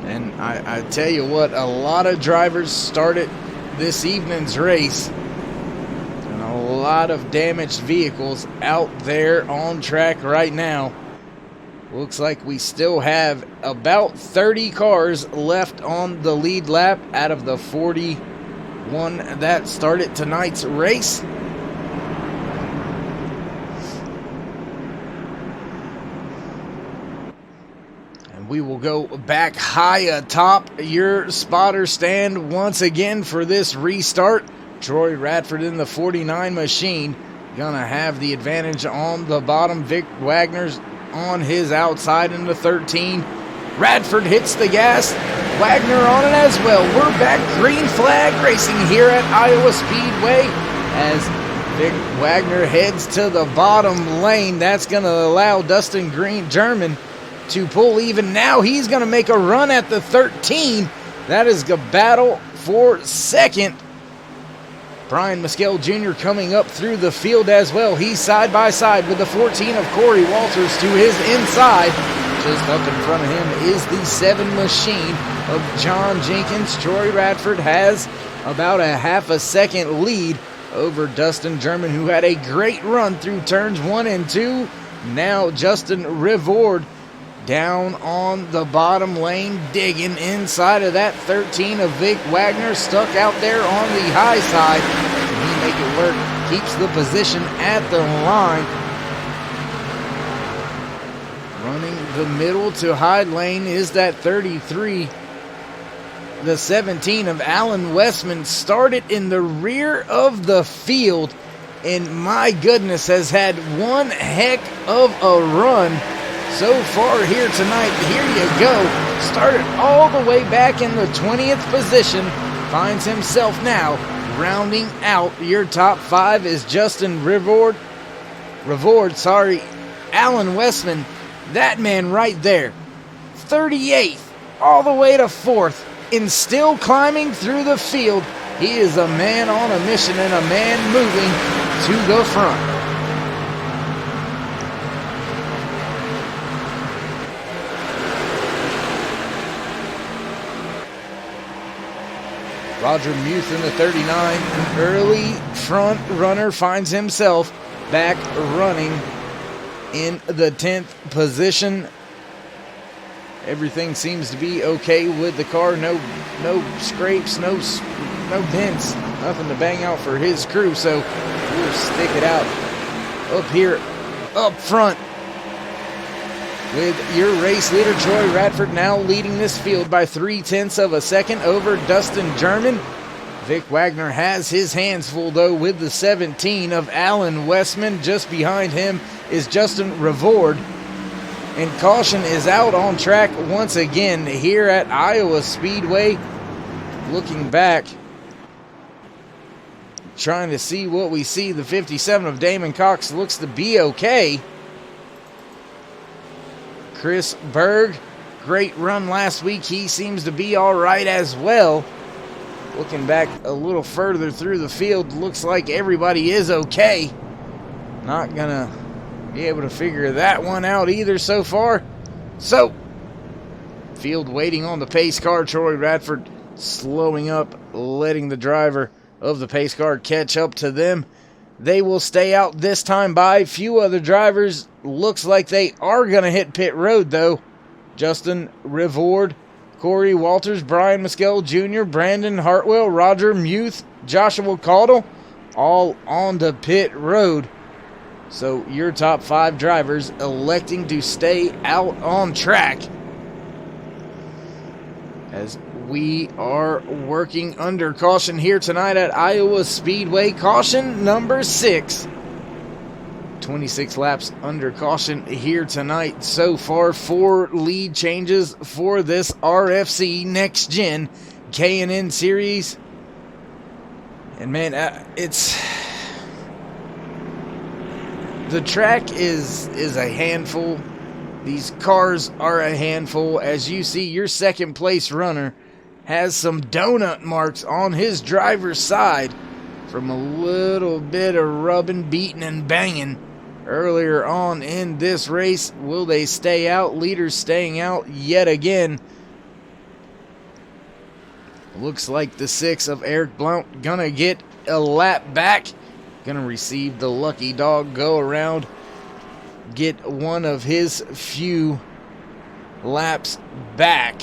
And I tell you what, a lot of drivers started this evening's race. And a lot of damaged vehicles out there on track right now. Looks like we still have about 30 cars left on the lead lap out of the 41 that started tonight's race. We will go back high atop your spotter stand once again for this restart. Troy Radford in the 49 machine. Gonna have the advantage on the bottom. Vic Wagner's on his outside in the 13. Radford hits the gas. Wagner on it as well. We're back green flag racing here at Iowa Speedway as Vic Wagner heads to the bottom lane. That's gonna allow Dustin German to pull even. Now he's going to make a run at the 13. That is a battle for second. Brian Mescal Jr. coming up through the field as well. He's side by side with the 14 of Corey Walters to his inside. Just up in front of him is the 7 machine of John Jenkins. Troy Radford has about a half a second lead over Dustin German, who had a great run through turns 1 and 2. Now Justin Rivord down on the bottom lane, digging inside of that 13 of Vic Wagner, stuck out there on the high side. Can he make it work? Keeps the position at the line. Running the middle to high lane is that 33. The 17 of Alan Westman started in the rear of the field, and my goodness, has had one heck of a run so far here tonight. Here you go. Started all the way back in the 20th position. Finds himself now rounding out your top 5 is Justin Rivord. Alan Westman. That man right there. 38th all the way to 4th and still climbing through the field. He is a man on a mission and a man moving to the front. Roger Muth in the 39, early front runner, finds himself back running in the 10th position. Everything seems to be okay with the car. No scrapes, no dents, nothing to bang out for his crew. So we'll stick it out up here, up front, with your race leader, Troy Radford, now leading this field by 0.3 of a second over Dustin German. Vic Wagner has his hands full, though, with the 17 of Alan Westman. Just behind him is Justin Rivord. And caution is out on track once again here at Iowa Speedway. Looking back, trying to see what we see. The 57 of Damon Cox looks to be okay. Chris Berg, great run last week. He seems to be all right as well. Looking back a little further through the field, looks like everybody is okay. Not gonna be able to figure that one out either so far. So, field waiting on the pace car. Troy Radford slowing up, letting the driver of the pace car catch up to them. They will stay out this time by. Few other drivers. Looks like they are going to hit pit road, though. Justin Rivord, Corey Walters, Brian Muskell Jr., Brandon Hartwell, Roger Muth, Joshua Caudle, all on the pit road. So your top 5 drivers electing to stay out on track as we are working under caution here tonight at Iowa Speedway. Caution number 6. 26 laps under caution here tonight. So far, 4 lead changes for this RFC NextGen K&N Series. And man, the track is a handful. These cars are a handful. As you see, your second place runner has some donut marks on his driver's side from a little bit of rubbing, beating, and banging earlier on in this race. Will they stay out? Leaders staying out yet again. Looks like the 6 of Eric Blount gonna get a lap back. Gonna receive the lucky dog go around. Get one of his few laps back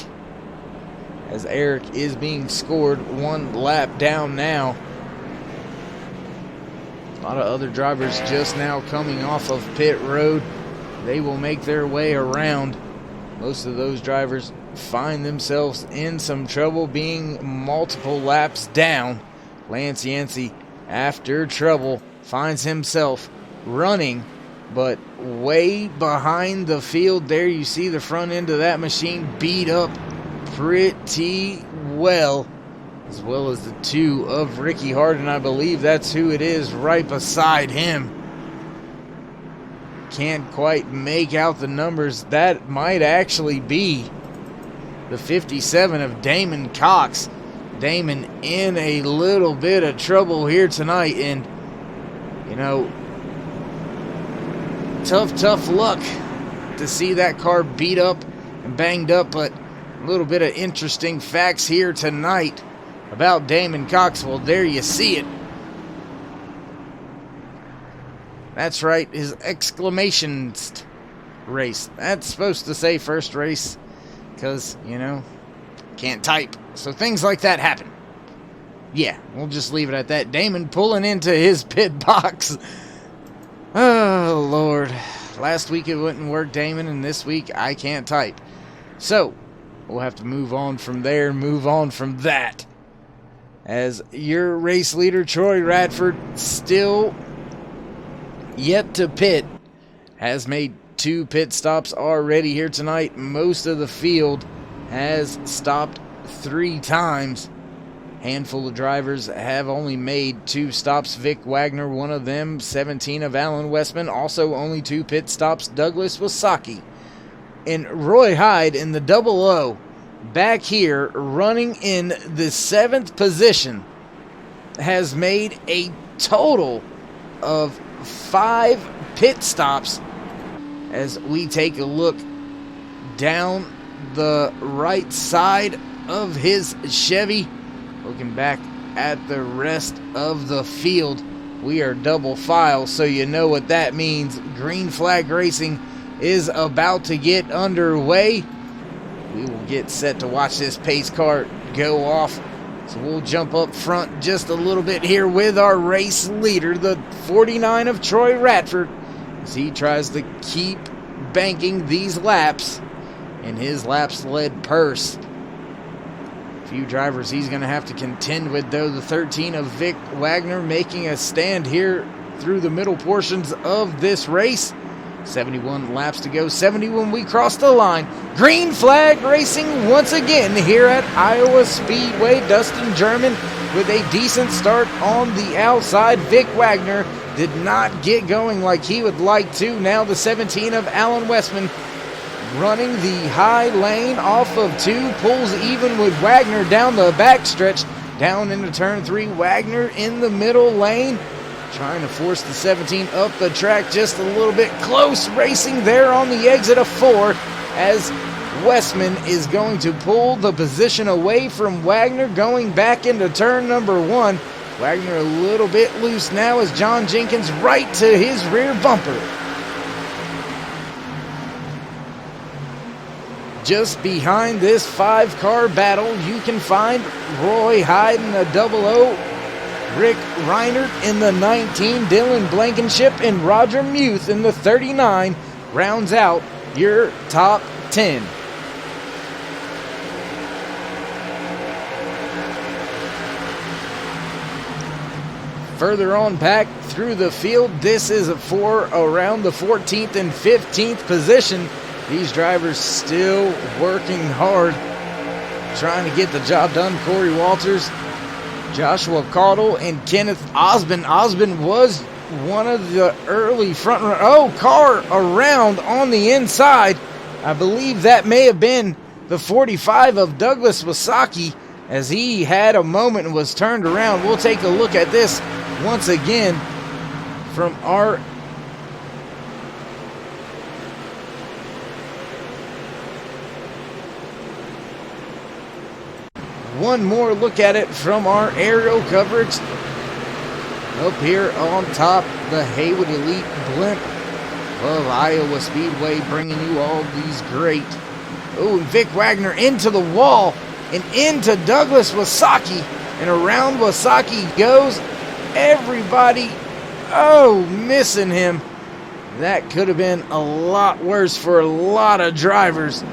as Eric is being scored 1 lap down now. A lot of other drivers just now coming off of pit road. They will make their way around. Most of those drivers find themselves in some trouble being multiple laps down. Lance Yancey, after trouble, finds himself running, but way behind the field there. You see the front end of that machine beat up pretty well as the 2 of Ricky Harden. I believe that's who it is right beside him. Can't quite make out the numbers. That might actually be the 57 of Damon Cox. Damon in a little bit of trouble here tonight, and you know, tough luck to see that car beat up and banged up, but a little bit of interesting facts here tonight about Damon Cox. Well, there you see it. That's right, his exclamation race. That's supposed to say first race because, you know, can't type. So things like that happen. Yeah, we'll just leave it at that. Damon pulling into his pit box. Oh, Lord. Last week it wouldn't work, Damon, and this week I can't type. So, we'll have to move on from there, move on from that. As your race leader, Troy Radford, still yet to pit, has made 2 pit stops already here tonight. Most of the field has stopped 3 times. Handful of drivers have only made 2 stops. Vic Wagner, one of them. 17 of Alan Westman, also only 2 pit stops. Douglas Wasaki. And Roy Hyde in the 00, back here, running in the 7th position, has made a total of 5 pit stops. As we take a look down the right side of his Chevy, looking back at the rest of the field, we are double file, so you know what that means. Green flag racing is about to get underway. We will get set to watch this pace car go off. So we'll jump up front just a little bit here with our race leader, the 49 of Troy Radford, as he tries to keep banking these laps in his laps-led purse. Few drivers he's going to have to contend with, though. The 13 of Vic Wagner making a stand here through the middle portions of this race. 71 laps to go. 70 when we cross the line. Green flag racing once again here at Iowa Speedway. Dustin German with a decent start on the outside. Vic Wagner did not get going like he would like to. Now the 17 of Alan Westman running the high lane off of 2, pulls even with Wagner down the backstretch, down into turn 3. Wagner in the middle lane, trying to force the 17 up the track just a little bit. Close racing there on the exit of 4 as Westman is going to pull the position away from Wagner going back into turn number 1. Wagner a little bit loose now as John Jenkins right to his rear bumper. Just behind this 5-car battle, you can find Roy Hyde in the 00, Rick Reinert in the 19, Dylan Blankenship and Roger Muth in the 39 rounds out your top 10. Further on back through the field, this is for around the 14th and 15th position. These drivers still working hard, trying to get the job done. Corey Walters, Joshua Caudle, and Kenneth Osborne. Osborne was one of the early front runners. Oh, car around on the inside. I believe that may have been the 45 of Douglas Wasaki as he had a moment and was turned around. We'll take a look at this once again from our one more look at it from our aerial coverage. Up here on top, the Haywood Elite blimp of Iowa Speedway, bringing you all these great. Oh, and Vic Wagner into the wall and into Douglas Wasaki, and around Wasaki goes. Everybody, missing him. That could have been a lot worse for a lot of drivers.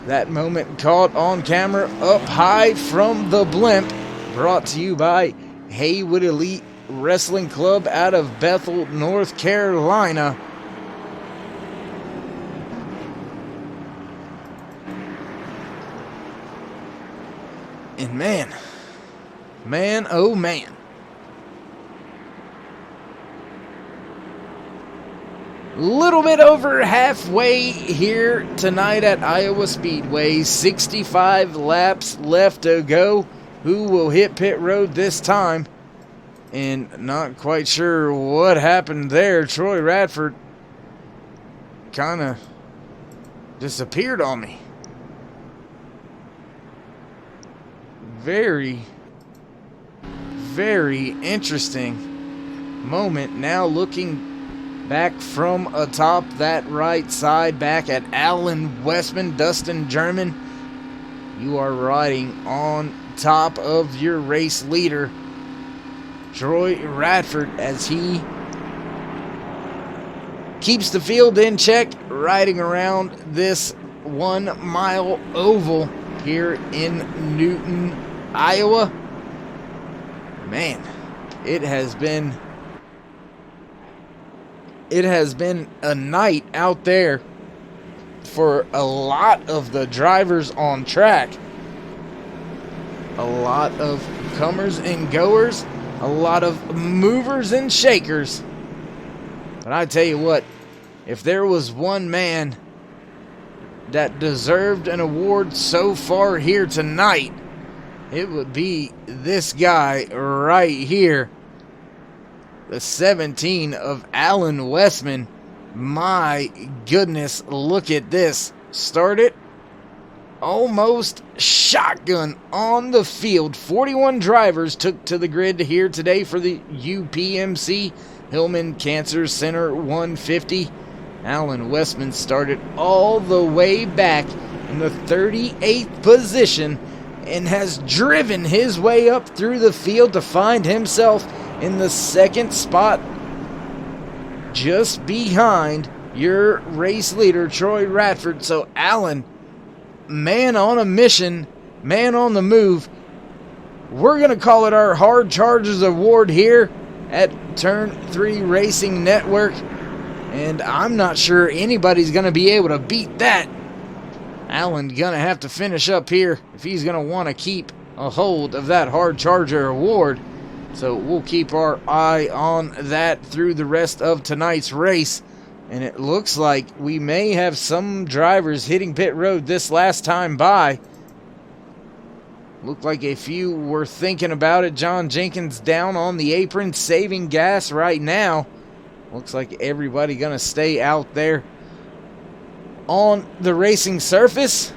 That moment caught on camera up high from the blimp. Brought to you by Haywood Elite Wrestling Club out of Bethel, North Carolina. And man, oh man. Little bit over halfway here tonight at Iowa Speedway. 65 laps left to go. Who will hit pit road this time? And not quite sure what happened there. Troy Radford kind of disappeared on me. Very, very interesting moment. Now looking back from atop that right side, back at Alan Westman, Dustin German. You are riding on top of your race leader, Troy Radford, as he keeps the field in check, riding around this 1 mile oval here in Newton, Iowa. Man, it has been a night out there for a lot of the drivers on track. A lot of comers and goers, a lot of movers and shakers. But I tell you what, if there was one man that deserved an award so far here tonight, it would be this guy right here. The 17 of Alan Westman. My goodness, look at this. Started almost shotgun on the field. 41 drivers took to the grid here today for the UPMC Hillman Cancer Center 150. Alan Westman started all the way back in the 38th position and has driven his way up through the field to find himself in the second spot, just behind your race leader, Troy Radford. So Alan, man on a mission, man on the move. We're going to call it our Hard Chargers Award here at Turn 3 Racing Network. And I'm not sure anybody's going to be able to beat that. Alan going to have to finish up here if he's going to want to keep a hold of that Hard Charger Award. So we'll keep our eye on that through the rest of tonight's race. And it looks like we may have some drivers hitting pit road this last time by. Looked like a few were thinking about it. John Jenkins down on the apron, saving gas right now. Looks like everybody gonna stay out there on the racing surface.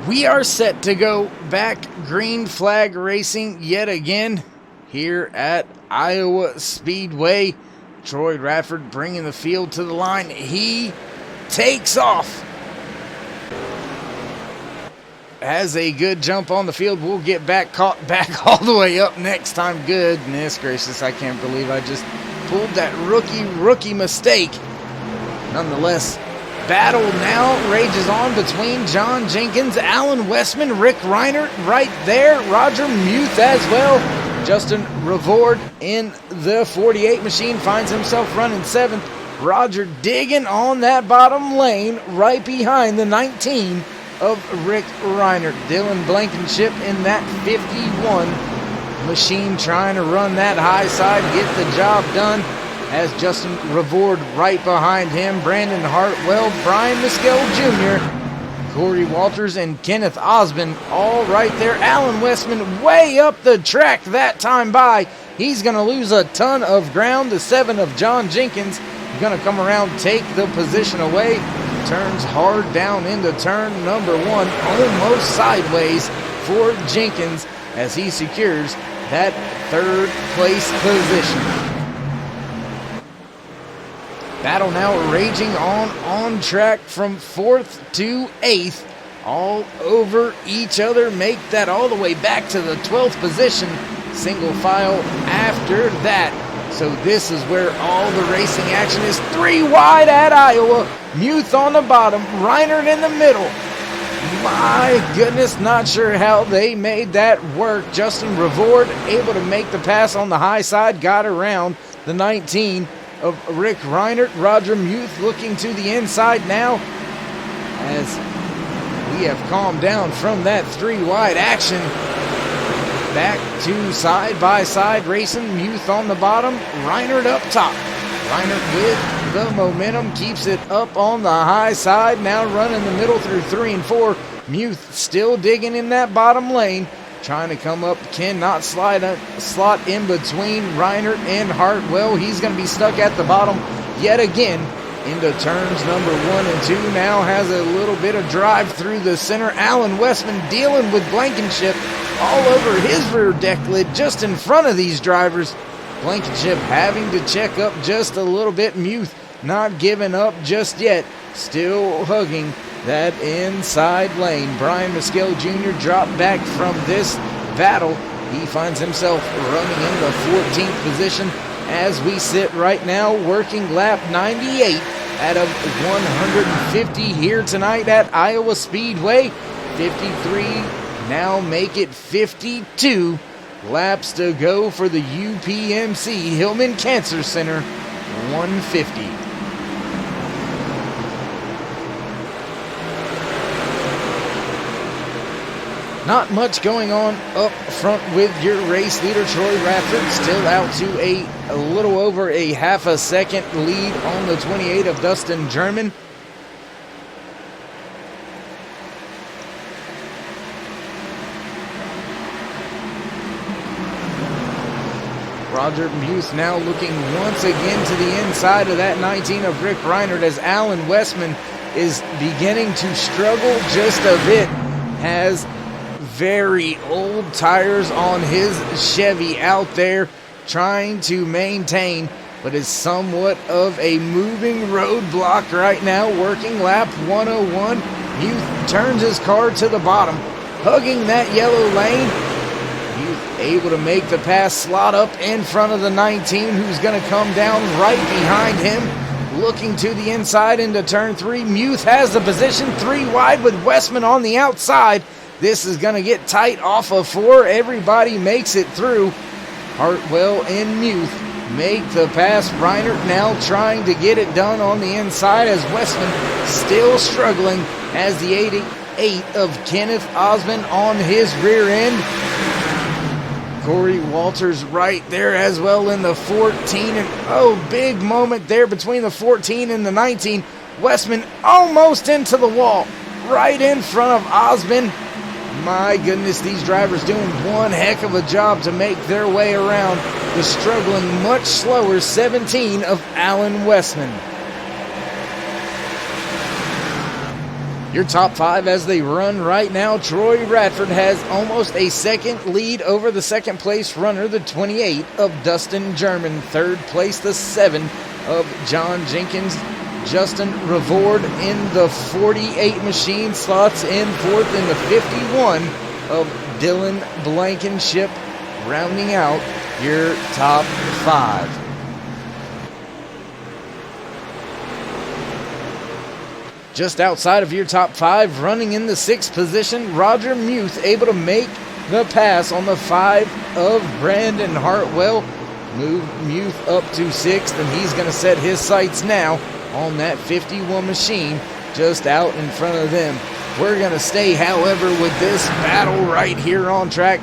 We are set to go back green flag racing yet again here at Iowa Speedway. Troy Radford bringing the field to the line. He takes off. Has a good jump on the field. We'll get caught back all the way up next time. Goodness gracious, I can't believe I just pulled that rookie mistake. Nonetheless, battle now rages on between John Jenkins, Alan Westman, Rick Reinert right there, Roger Muth as well. Justin Revord in the 48 machine finds himself running 7th. Roger digging on that bottom lane right behind the 19 of Rick Reinert. Dylan Blankenship in that 51 machine trying to run that high side, get the job done. As Justin Revord right behind him, Brandon Hartwell, Brian Miskell Jr., Corey Walters, and Kenneth Osmond all right there. Alan Westman way up the track that time by. He's going to lose a ton of ground. The 7 of John Jenkins going to come around, take the position away. Turns hard down into turn number 1, almost sideways for Jenkins as he secures that 3rd place position. Battle now raging on track from 4th to 8th, all over each other. Make that all the way back to the 12th position, single file after that. So this is where all the racing action is. 3 wide at Iowa, Muth on the bottom, Reinert in the middle. My goodness, not sure how they made that work. Justin Revord able to make the pass on the high side, got around the 19 of Rick Reinert. Roger Muth looking to the inside now as we have calmed down from that 3 wide action. Back to side-by-side racing. Muth on the bottom, Reinert up top. Reinert with the momentum, keeps it up on the high side, now running the middle through 3 and 4. Muth still digging in that bottom lane, trying to come up, cannot slot in between Reinert and Hartwell. He's going to be stuck at the bottom yet again into turns number 1 and 2. Now has a little bit of drive through the center. Alan Westman dealing with Blankenship all over his rear deck lid just in front of these drivers. Blankenship having to check up just a little bit. Muth not giving up just yet, still hugging that inside lane. Brian Miskell Jr. dropped back from this battle. He finds himself running in the 14th position. as we sit right now, working lap 98 out of 150 here tonight at Iowa Speedway. 53, now make it 52 laps to go for the UPMC Hillman Cancer Center 150. Not much going on up front with your race leader, Troy Radford, still out to a little over a half a second lead on the 28 of Dustin German. Roger Muth now looking once again to the inside of that 19 of Rick Reinert as Alan Westman is beginning to struggle just a bit. Has very old tires on his Chevy out there trying to maintain, but is somewhat of a moving roadblock right now. Working lap 101, Muth turns his car to the bottom, hugging that yellow lane. Muth able to make the pass, slot up in front of the 19, who's going to come down right behind him. Looking to the inside into turn 3. Muth has the position 3 wide with Westman on the outside. This is going to get tight off of 4. Everybody makes it through. Hartwell and Muth make the pass. Reinert now trying to get it done on the inside as Westman still struggling as the 88 of Kenneth Osmond on his rear end. Corey Walters right there as well in the 14. And big moment there between the 14 and the 19. Westman almost into the wall right in front of Osmond. My goodness, these drivers doing one heck of a job to make their way around the struggling, much slower 17 of Alan Westman. Your top 5 as they run right now. Troy Radford has almost a second lead over the second place runner, the 28 of Dustin German. Third place, the 7 of John Jenkins. Justin Revord in the 48 machine slots in fourth in the 51 of Dylan Blankenship, rounding out your top 5. Just outside of your top 5, running in the 6th position, Roger Muth able to make the pass on the 5 of Brandon Hartwell. Move Muth up to 6th, and he's going to set his sights now on that 51 machine just out in front of them. We're going to stay, however, with this battle right here on track.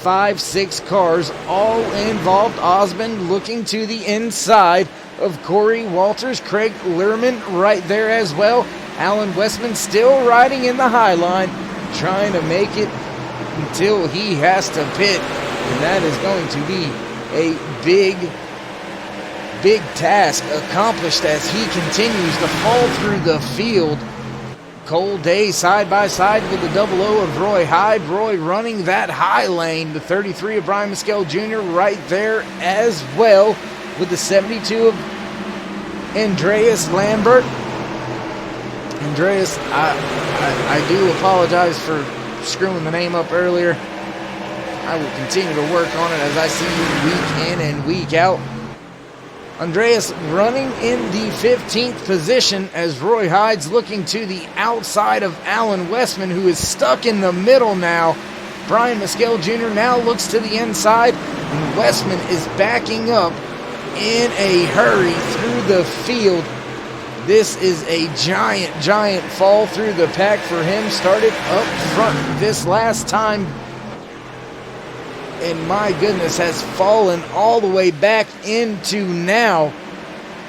5-6 cars all involved. Osmond looking to the inside of Corey Walters. Craig Lehrman right there as well. Alan Westman still riding in the high line, trying to make it until he has to pit. And that is going to be a big task accomplished as he continues to fall through the field. Cole Day side by side with the 00 of Roy Hyde. Roy running that high lane. The 33 of Brian Mescal Jr. right there as well with the 72 of Andreas Lambert. Andreas, I do apologize for screwing the name up earlier. I will continue to work on it as I see you week in and week out. Andreas running in the 15th position as Roy Hyde's looking to the outside of Alan Westman, who is stuck in the middle now. Brian Mescal Jr. now looks to the inside, and Westman is backing up in a hurry through the field. This is a giant fall through the pack for him. Started up front this last time, and my goodness, has fallen all the way back into now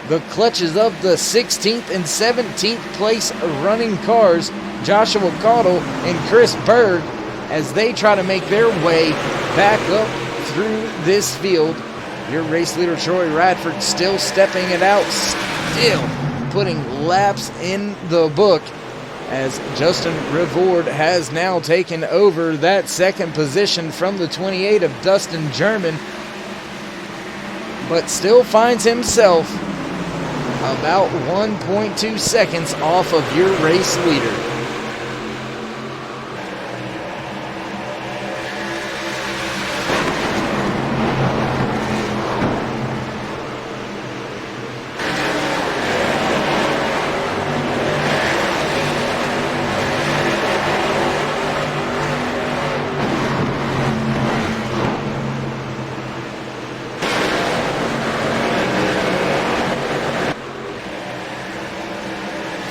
the clutches of the 16th and 17th place running cars, Joshua Caudle and Chris Berg, as they try to make their way back up through this field. Your race leader, Troy Radford, still stepping it out, still putting laps in the book, as Justin Revord has now taken over that second position from the 28 of Dustin German, but still finds himself about 1.2 seconds off of your race leader.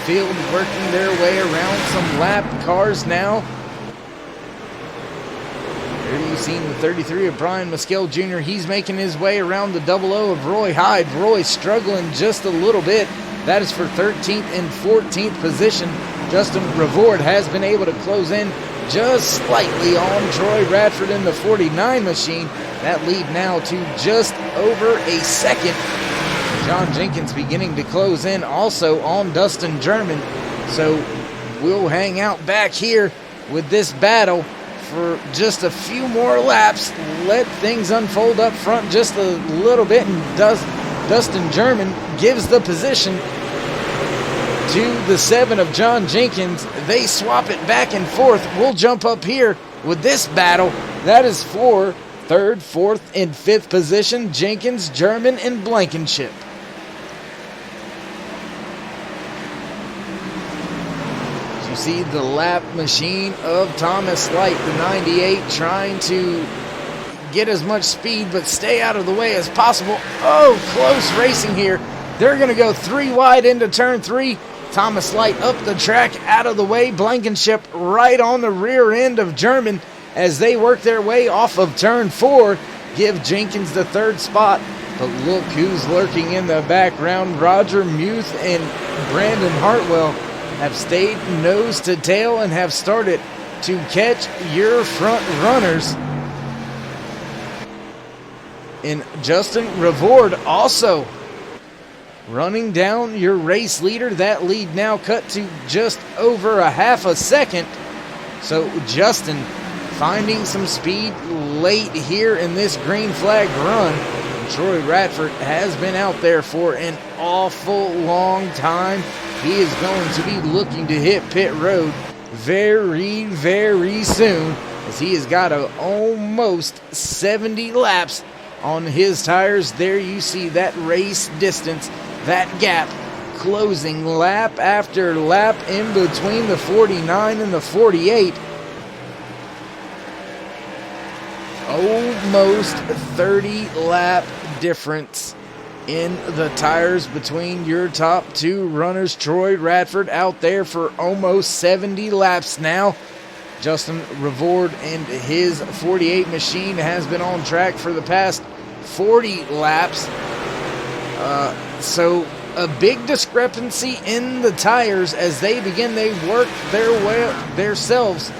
field, working their way around some lap cars now. There you've seen the 33 of Brian Mescal Jr. He's making his way around the 00 of Roy Hyde. Roy struggling just a little bit. That is for 13th and 14th position. Justin Revord has been able to close in just slightly on Troy Radford in the 49 machine. That lead now to just over a second. John Jenkins beginning to close in also on Dustin German. So we'll hang out back here with this battle for just a few more laps. Let things unfold up front just a little bit, and Dustin German gives the position to the 7 of John Jenkins. They swap it back and forth. We'll jump up here with this battle. That is for 3rd, 4th, and 5th position. Jenkins, German, and Blankenship. You see the lap machine of Thomas Light, the 98, trying to get as much speed but stay out of the way as possible. Oh, close racing here. They're going to go 3 wide into turn 3. Thomas Light up the track, out of the way. Blankenship right on the rear end of German as they work their way off of turn 4. Give Jenkins the 3rd spot. But look who's lurking in the background. Roger Muth and Brandon Hartwell have stayed nose to tail and have started to catch your front runners. And Justin Revord also running down your race leader. That lead now cut to just over a half a second. So Justin finding some speed late here in this green flag run. Troy Radford has been out there for an awful long time. He is going to be looking to hit pit road very, very soon, as he has got almost 70 laps on his tires. There you see that race distance, that gap closing lap after lap in between the 49 and the 48. Almost 30 lap difference in the tires between your top 2 runners. Troy Radford out there for almost 70 laps now. Justin Revord and his 48 machine has been on track for the past 40 laps. So a big discrepancy in the tires as they work their way themselves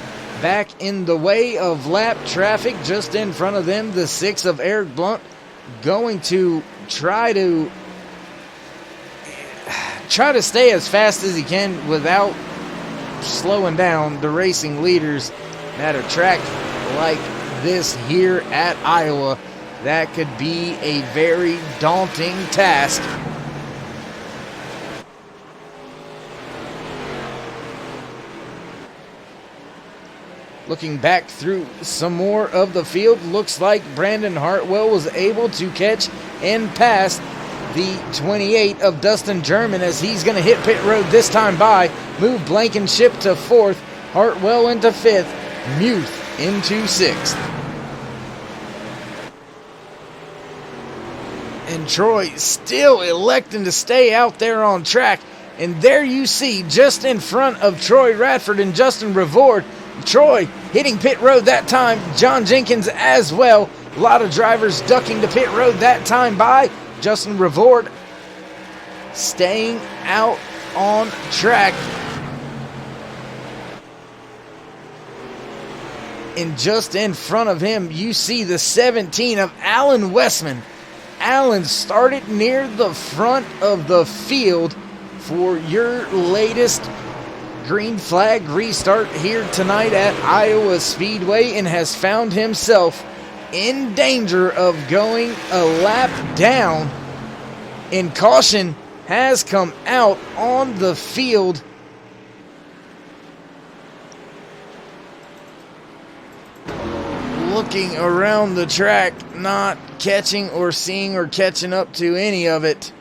back in the way of lap traffic. Just in front of them, the 6 of Eric Blunt going to try to stay as fast as he can without slowing down the racing leaders at a track like this here at Iowa. That could be a very daunting task. Looking back through some more of the field, looks like Brandon Hartwell was able to catch and pass the 28 of Dustin German as he's going to hit pit road this time by. Move Blankenship to 4th, Hartwell into 5th, Muth into 6th. And Troy still electing to stay out there on track. And there you see, just in front of Troy Radford and Justin Revord, Troy hitting pit road that time, John Jenkins as well. A lot of drivers ducking to pit road that time by. Justin Revord staying out on track. And just in front of him, you see the 17 of Alan Westman. Alan started near the front of the field for your latest green flag restart here tonight at Iowa Speedway, and has found himself in danger of going a lap down, and caution has come out on the field. Looking around the track, not catching or seeing or catching up to any of it.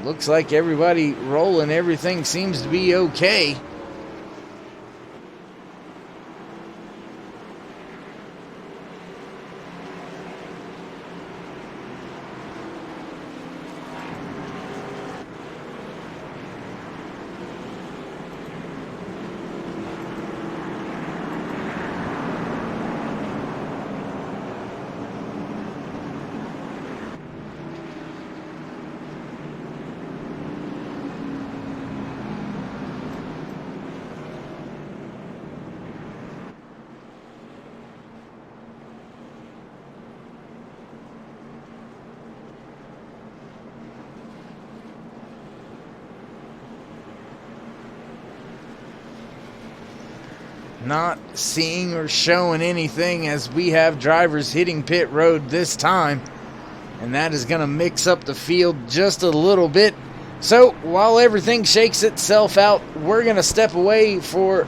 Looks like everybody rolling, everything seems to be okay. not seeing or showing anything as we have drivers hitting pit road this time. And that is going to mix up the field just a little bit. So while everything shakes itself out, we're going to step away for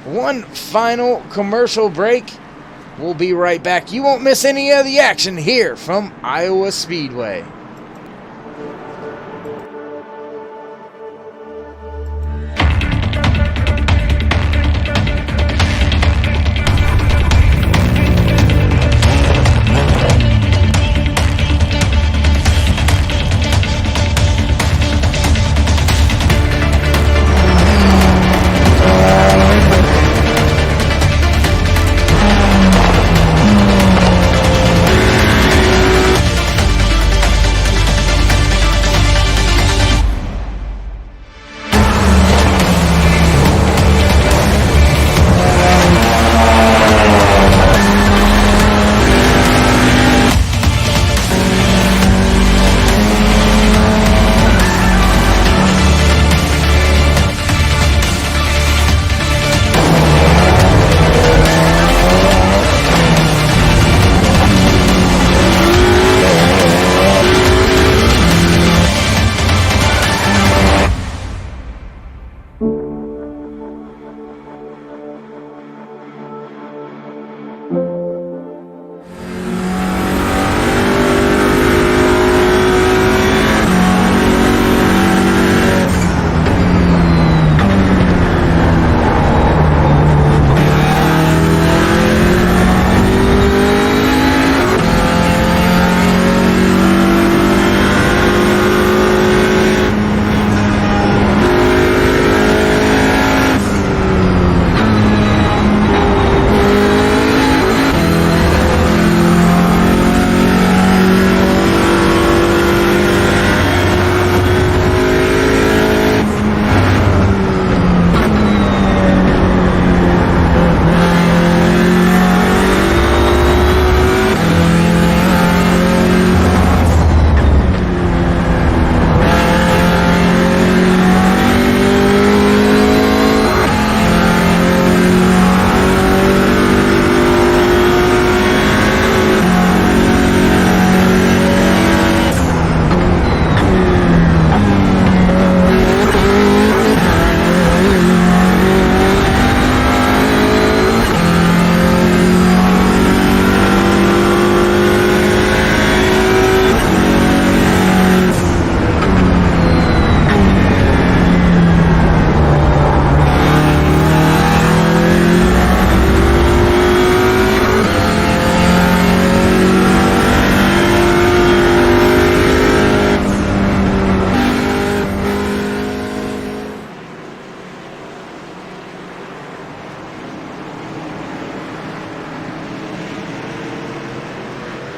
one final commercial break. We'll be right back. You won't miss any of the action here from Iowa Speedway.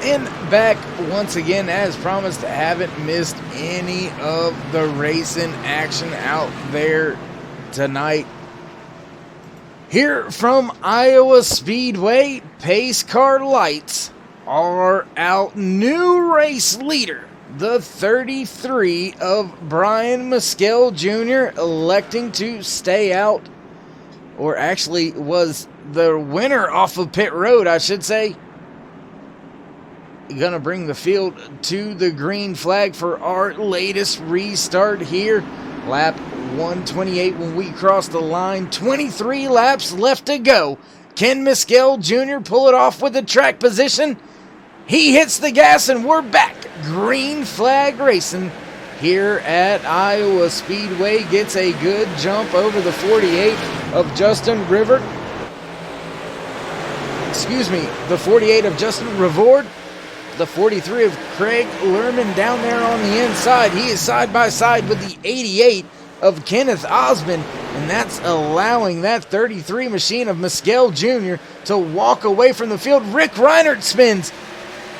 And back once again, as promised. Haven't missed any of the racing action out there tonight. Here from Iowa Speedway, pace car lights are out. New race leader, the 33 of Brian Mescal Jr., electing to stay out, or actually was the winner off of pit road, I should say. Gonna bring the field to the green flag for our latest restart here. Lap 128 when we cross the line. 23 laps left to go. Can Mescal Jr. pull it off with the track position? He hits the gas and we're back. Green flag racing here at Iowa Speedway. Gets a good jump over the 48 of Justin Rivard. Excuse me, the 48 of Justin Rivard. The 43 of Craig Lerman down there on the inside. He is side by side with the 88 of Kenneth Osmond, and that's allowing that 33 machine of Mescal Jr. to walk away from the field. Rick Reinert spins.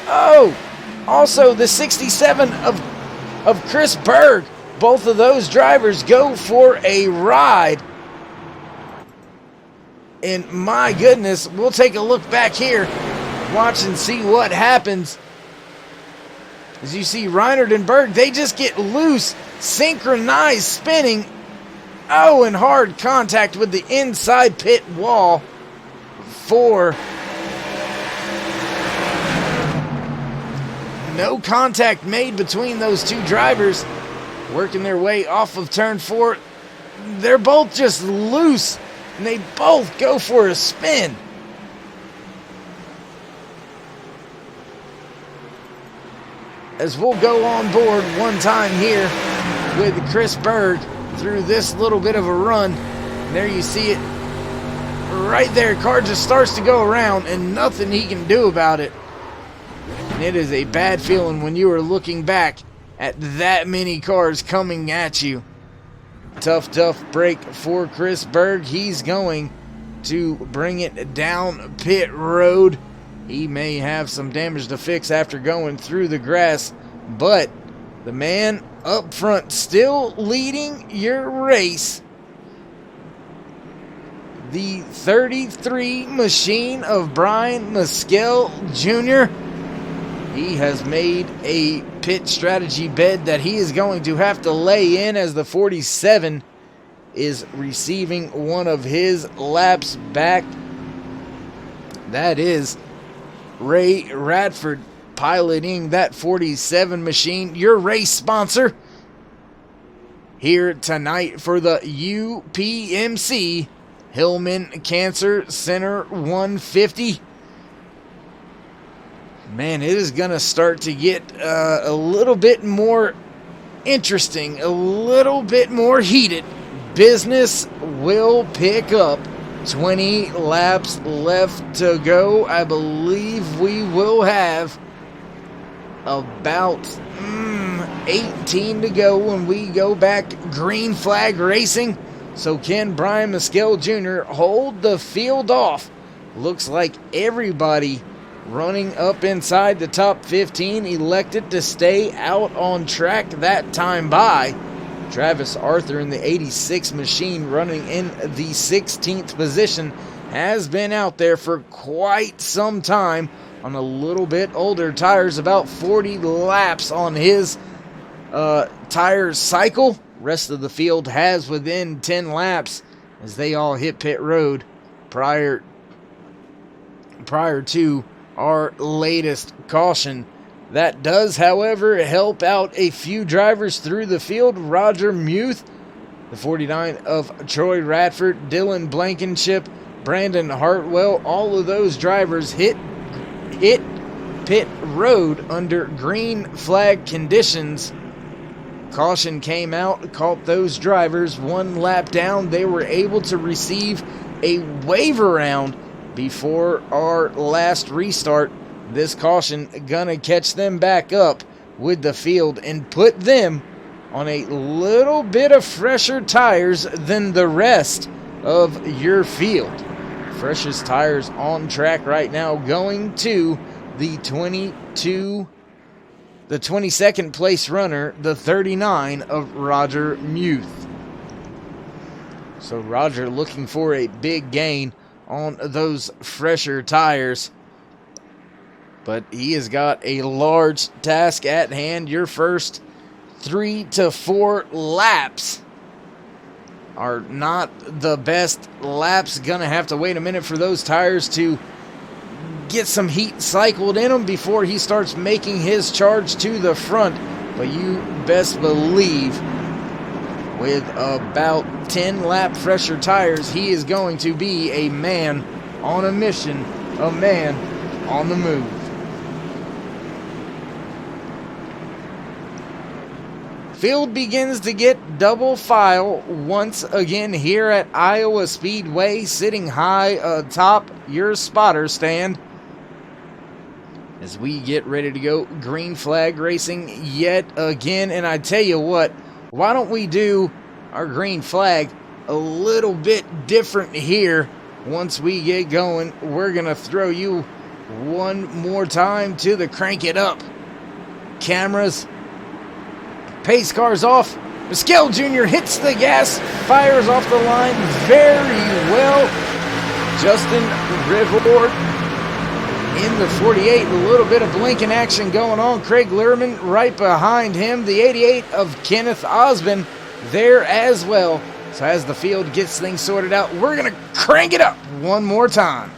Oh, also the 67 of Chris Berg. Both of those drivers go for a ride. And my goodness, we'll take a look back here, watch and see what happens. As you see, Reinert and Berg, they just get loose, synchronized spinning. Oh, and hard contact with the inside pit wall for no contact made between those two drivers. Working their way off of turn 4. They're both just loose, and they both go for a spin. As we'll go on board one time here with Chris Berg through this little bit of a run. And there you see it right there. Car just starts to go around and nothing he can do about it. And it is a bad feeling when you are looking back at that many cars coming at you. Tough break for Chris Berg. He's going to bring it down pit road. He may have some damage to fix after going through the grass, but the man up front still leading your race. The 33 machine of Brian Mescal Jr. He has made a pit strategy bed that he is going to have to lay in as the 47 is receiving one of his laps back. That is Ray Radford piloting that 47 machine, your race sponsor here tonight for the UPMC Hillman Cancer Center 150. Man, it is going to start to get a little bit more interesting, a little bit more heated. Business will pick up. 20 laps left to go. I believe we will have about 18 to go when we go back green flag racing. So can Brian Mescal Jr. hold the field off? Looks like everybody running up inside the top 15 elected to stay out on track that time by. Travis Arthur in the 86 machine running in the 16th position has been out there for quite some time on a little bit older tires, about 40 laps on his tire cycle. Rest of the field has within 10 laps as they all hit pit road prior to our latest caution. That does, however, help out a few drivers through the field. Roger Muth, the 49 of Troy Radford, Dylan Blankenship, Brandon Hartwell, all of those drivers hit pit road under green flag conditions. Caution came out, caught those drivers one lap down. They were able to receive a waiver round before our last restart. This caution gonna catch them back up with the field and put them on a little bit of fresher tires than the rest of your field. Freshest tires on track right now, going to the 22nd place runner, the 39 of Roger Muth. So Roger looking for a big gain on those fresher tires, but he has got a large task at hand. Your first 3 to 4 laps are not the best laps. Gonna have to wait a minute for those tires to get some heat cycled in them before he starts making his charge to the front. But you best believe with about 10 lap fresher tires, he is going to be a man on a mission, a man on the move. Field begins to get double file once again here at Iowa Speedway, sitting high atop your spotter stand as we get ready to go green flag racing yet again. And I tell you what, why don't we do our green flag a little bit different here once we get going? We're going to throw you one more time to the crank it up cameras. Pace car's off. Mescal Jr. hits the gas, fires off the line very well. Justin Rivard in the 48, a little bit of blinking action going on. Craig Lehrman right behind him. The 88 of Kenneth Osborne there as well. So as the field gets things sorted out, we're going to crank it up one more time.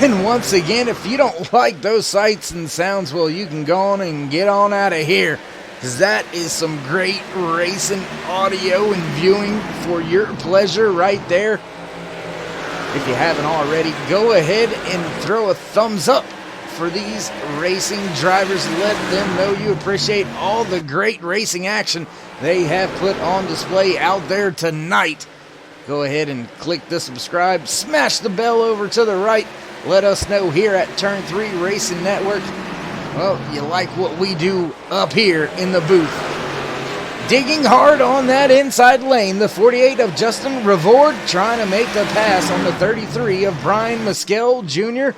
And once again, if you don't like those sights and sounds, well, you can go on and get on out of here, because that is some great racing audio and viewing for your pleasure right there. If you haven't already, go ahead and throw a thumbs up for these racing drivers. Let them know you appreciate all the great racing action they have put on display out there tonight. Go ahead and click the subscribe, smash the bell over to the right. Let us know here at Turn 3 Racing Network, well, you like what we do up here in the booth. Digging hard on that inside lane, the 48 of Justin Revord trying to make the pass on the 33 of Brian Mescal Jr.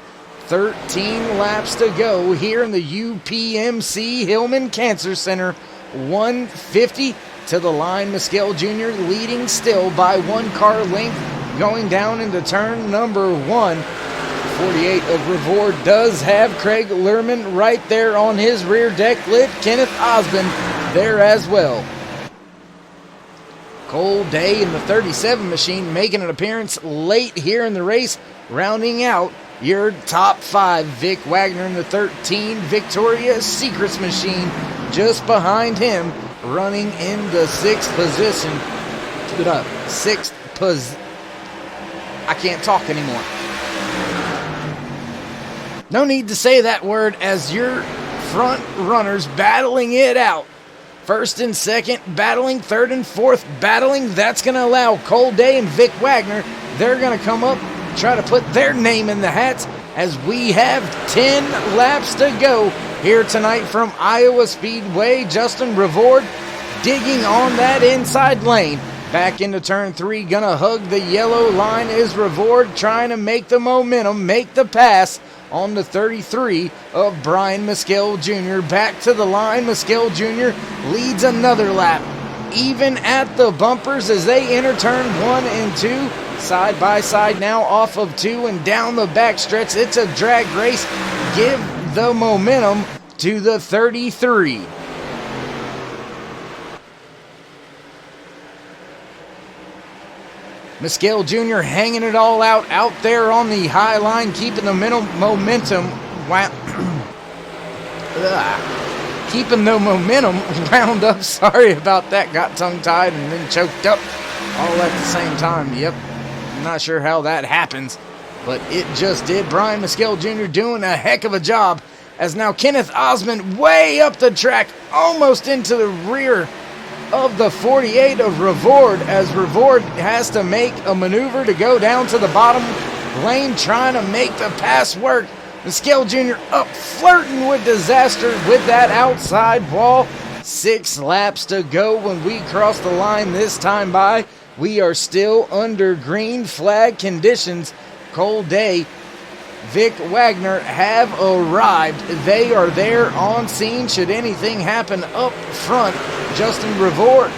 13 laps to go here in the UPMC Hillman Cancer Center. 150 to the line. Mescal Jr. leading still by 1 car length going down into turn number 1. 48 of Revord does have Craig Lerman right there on his rear deck lid. Kenneth Osmond there as well. Cole Day in the 37 machine making an appearance late here in the race, rounding out your top 5. Vic Wagner in the 13 Victoria's Secrets machine just behind him, running in the 6th position. I can't talk anymore. No need to say that word as your front runners battling it out. First and second battling, third and fourth battling. That's going to allow Cole Day and Vic Wagner. They're going to come up, try to put their name in the hats as we have 10 laps to go here tonight from Iowa Speedway. Justin Revord digging on that inside lane. Back into turn 3, gonna hug the yellow line is Revord, trying to make the momentum, make the pass on the 33 of Brian Mescal Jr. Back to the line, Mescal Jr. leads another lap. Even at the bumpers as they enter turn 1 and 2. Side by side now off of 2 and down the back stretch. It's a drag race. Give the momentum to the 33. Mescal Jr. hanging it all out there on the high line, keeping the momentum. Keeping the momentum wound up. Sorry about that. Got tongue-tied and then choked up all at the same time. Yep. I'm not sure how that happens, but it just did. Brian Mescal Jr. doing a heck of a job as now Kenneth Osmond way up the track, almost into the rear of the 48 of Revord, as Revord has to make a maneuver to go down to the bottom lane, trying to make the pass work. Mescal Jr. up, flirting with disaster with that outside wall. 6 laps to go when we cross the line this time by. We are still under green flag conditions. Cole Day, Vic Wagner have arrived. They are there on scene should anything happen up front. Justin Revord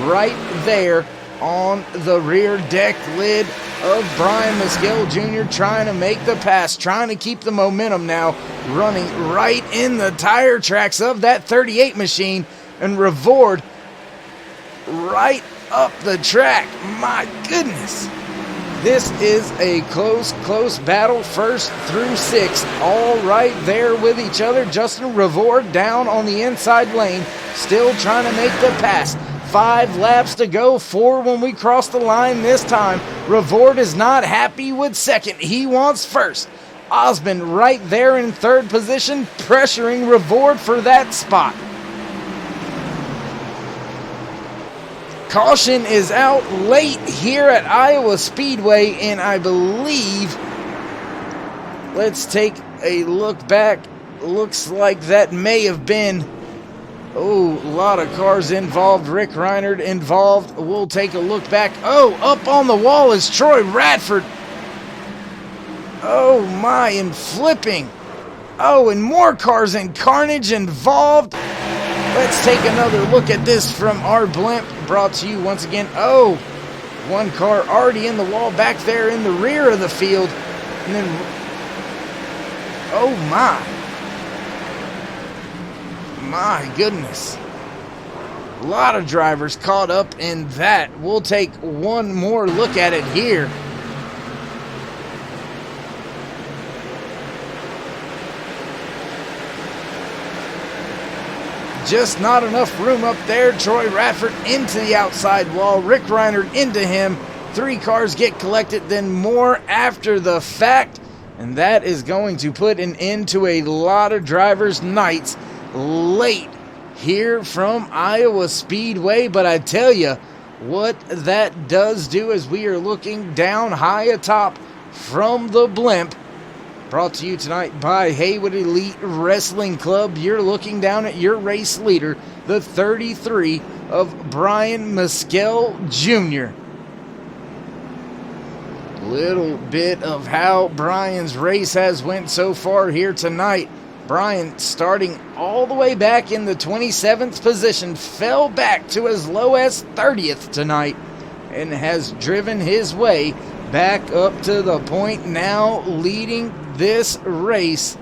right there on the rear deck lid of Brian Mescal Jr. trying to make the pass, trying to keep the momentum now, running right in the tire tracks of that 38 machine, and Revord right up the track. My goodness. This is a close battle, 1st through 6th, all right there with each other. Justin Revord down on the inside lane, still trying to make the pass. 5 laps to go, 4 when we cross the line this time. Revord is not happy with 2nd. He wants 1st. Osmond right there in 3rd position, pressuring Revord for that spot. Caution is out late here at Iowa Speedway, and I believe, let's take a look back. Looks like that may have been, oh, a lot of cars involved. Rick Reinert involved. We'll take a look back. Oh, up on the wall is Troy Radford. Oh my, and flipping. Oh, and more cars and carnage involved. Let's take another look at this from our blimp, brought to you once again. Oh, one car already in the wall back there in the rear of the field. And then, oh my goodness. A lot of drivers caught up in that. We'll take one more look at it here. Just not enough room up there. Troy Radford into the outside wall. Rick Reinert into him. 3 cars get collected, then more after the fact. And that is going to put an end to a lot of drivers' nights late here from Iowa Speedway. But I tell you, what that does do is we are looking down high atop from the blimp. Brought to you tonight by Haywood Elite Wrestling Club. You're looking down at your race leader, the 33 of Brian Mescal Jr. Little bit of how Brian's race has went so far here tonight. Brian starting all the way back in the 27th position, fell back to as low as 30th tonight, and has driven his way back up to the point now leading this race.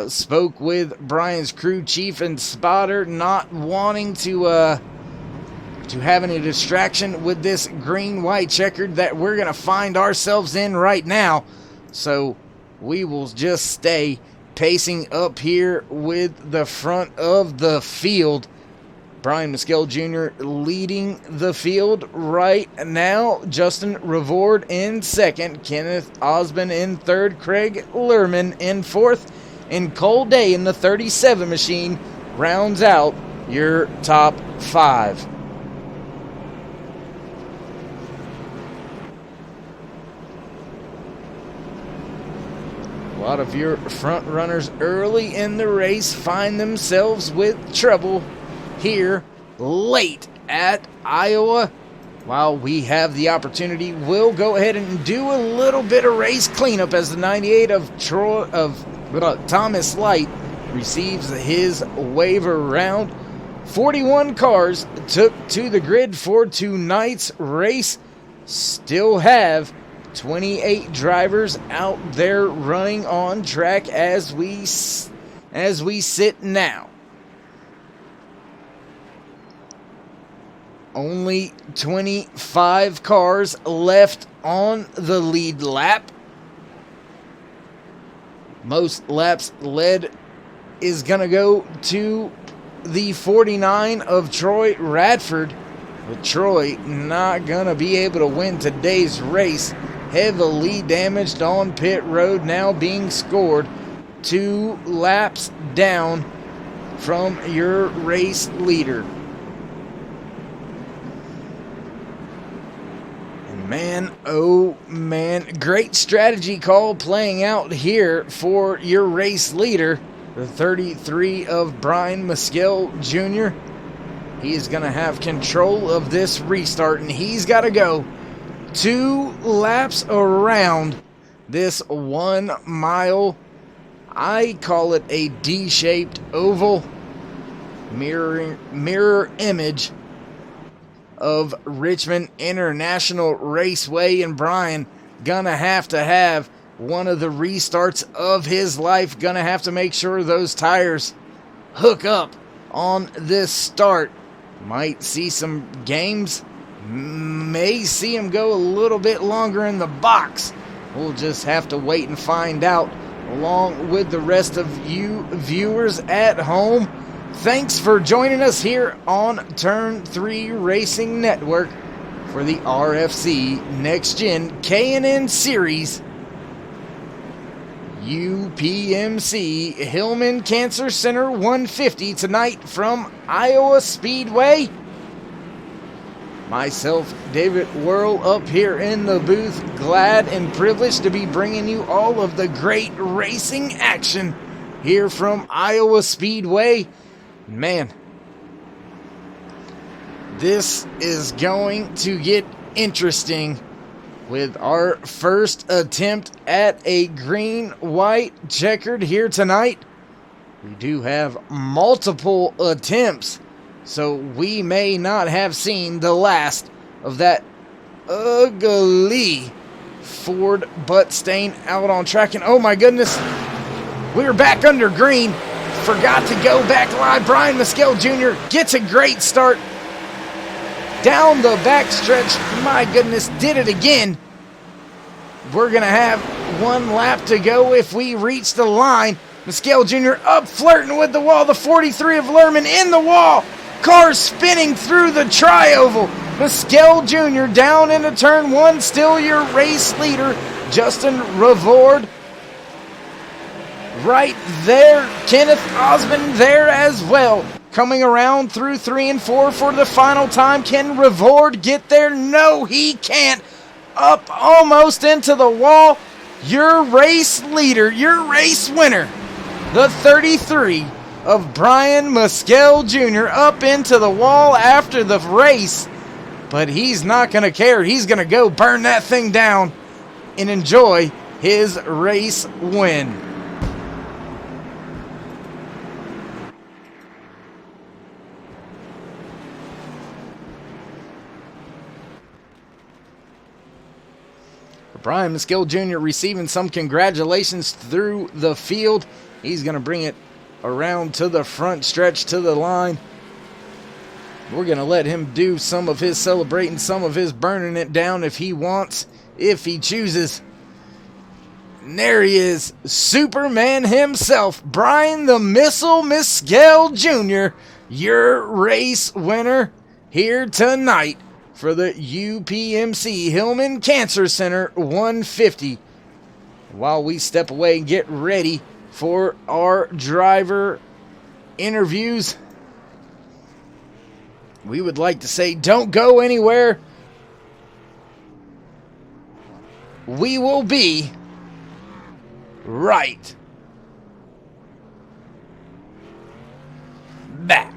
Spoke with Brian's crew chief and spotter, not wanting to have any distraction with this green-white checkered that we're going to find ourselves in right now. So we will just stay pacing up here with the front of the field. Brian Mescal Jr. leading the field right now. Justin Revord in second. Kenneth Osmond in third. Craig Lerman in fourth. And Cole Day in the 37 machine rounds out your top 5. A lot of your front runners early in the race find themselves with trouble here late at Iowa. While we have the opportunity, we'll go ahead and do a little bit of race cleanup as the 98 of Thomas Light receives his waiver round. 41 cars took to the grid for tonight's race. Still have 28 drivers out there running on track as we sit now. Only 25 cars left on the lead lap. Most laps led is going to go to the 49 of Troy Radford. But Troy not going to be able to win today's race. Heavily damaged on pit road, now being scored 2 laps down from your race leader. Man, oh man, great strategy call playing out here for your race leader, the 33 of Brian Mescal Jr. He is going to have control of this restart, and he's got to go 2 laps around this 1 mile. I call it a D-shaped oval mirror image of Richmond International Raceway, and Brian gonna have to have one of the restarts of his life. Gonna have to make sure those tires hook up on this start. Might see some games, may see him go a little bit longer in the box. We'll just have to wait and find out, along with the rest of you viewers at home. Thanks for joining us here on Turn 3 Racing Network for the RFC NextGen K&N Series. UPMC Hillman Cancer Center 150 tonight from Iowa Speedway. Myself, David Whirl, up here in the booth, glad and privileged to be bringing you all of the great racing action here from Iowa Speedway. Man, this is going to get interesting with our first attempt at a green-white checkered here tonight. We do have multiple attempts, so we may not have seen the last of that ugly Ford butt stain out on track. And oh my goodness, we're back under green. Forgot to go back live. Brian Mescal Jr. gets a great start down the backstretch. My goodness, did it again. We're going to have one lap to go if we reach the line. Mescal Jr. up flirting with the wall. The 43 of Lerman in the wall. Car spinning through the tri-oval. Mescal Jr. down into turn one. Still your race leader, Justin Revord. Right there, Kenneth Osmond there as well. Coming around through 3 and 4 for the final time. Can Revord get there? No, he can't. Up almost into the wall. Your race leader, your race winner, the 33 of Brian Mescal Jr. up into the wall after the race. But he's not going to care. He's going to go burn that thing down and enjoy his race win. Brian Mescal Jr. receiving some congratulations through the field. He's going to bring it around to the front stretch to the line. We're going to let him do some of his celebrating, some of his burning it down if he wants, if he chooses. And there he is, Superman himself, Brian the Missile Mescal Jr., your race winner here tonight for the UPMC Hillman Cancer Center 150. While we step away and get ready for our driver interviews, we would like to say don't go anywhere. We will be right back.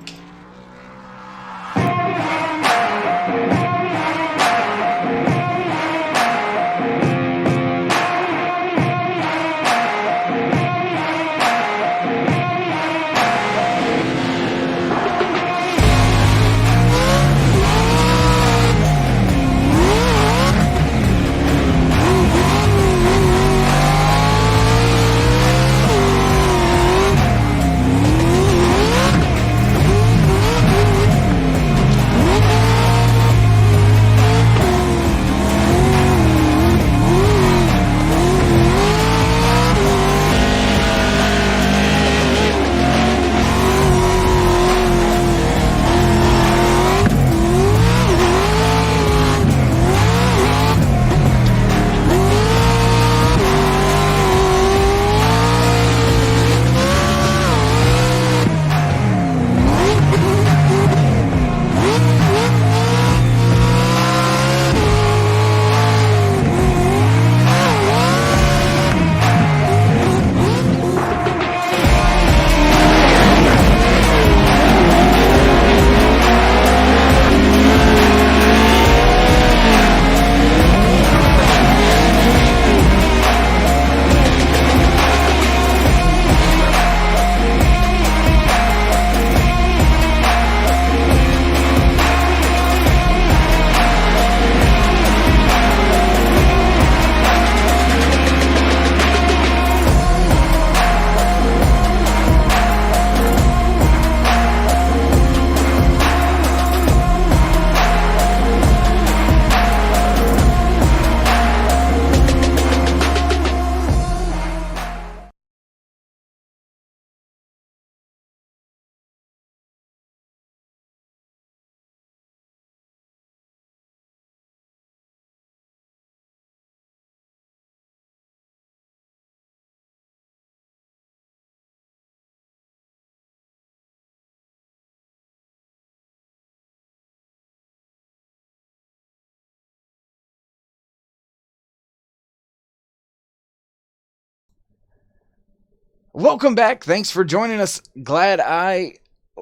Welcome back. Thanks for joining us. Glad I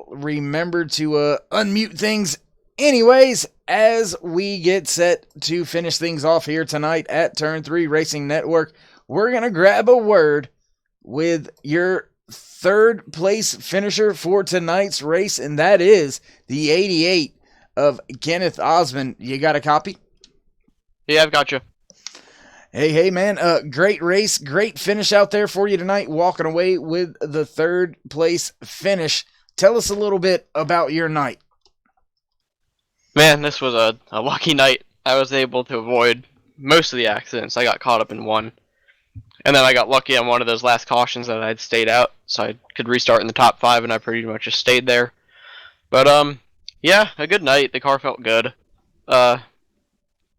remembered to unmute things. Anyways, as we get set to finish things off here tonight at Turn 3 Racing Network, we're going to grab a word with your third place finisher for tonight's race, and that is the 88 of Kenneth Osmond. You got a copy? Yeah, I've got you. Hey, man. Great race. Great finish out there for you tonight, walking away with the third place finish. Tell us a little bit about your night. Man, this was a lucky night. I was able to avoid most of the accidents. I got caught up in one. And then I got lucky on one of those last cautions that I'd stayed out, so I could restart in the top 5, and I pretty much just stayed there. But, yeah, a good night. The car felt good.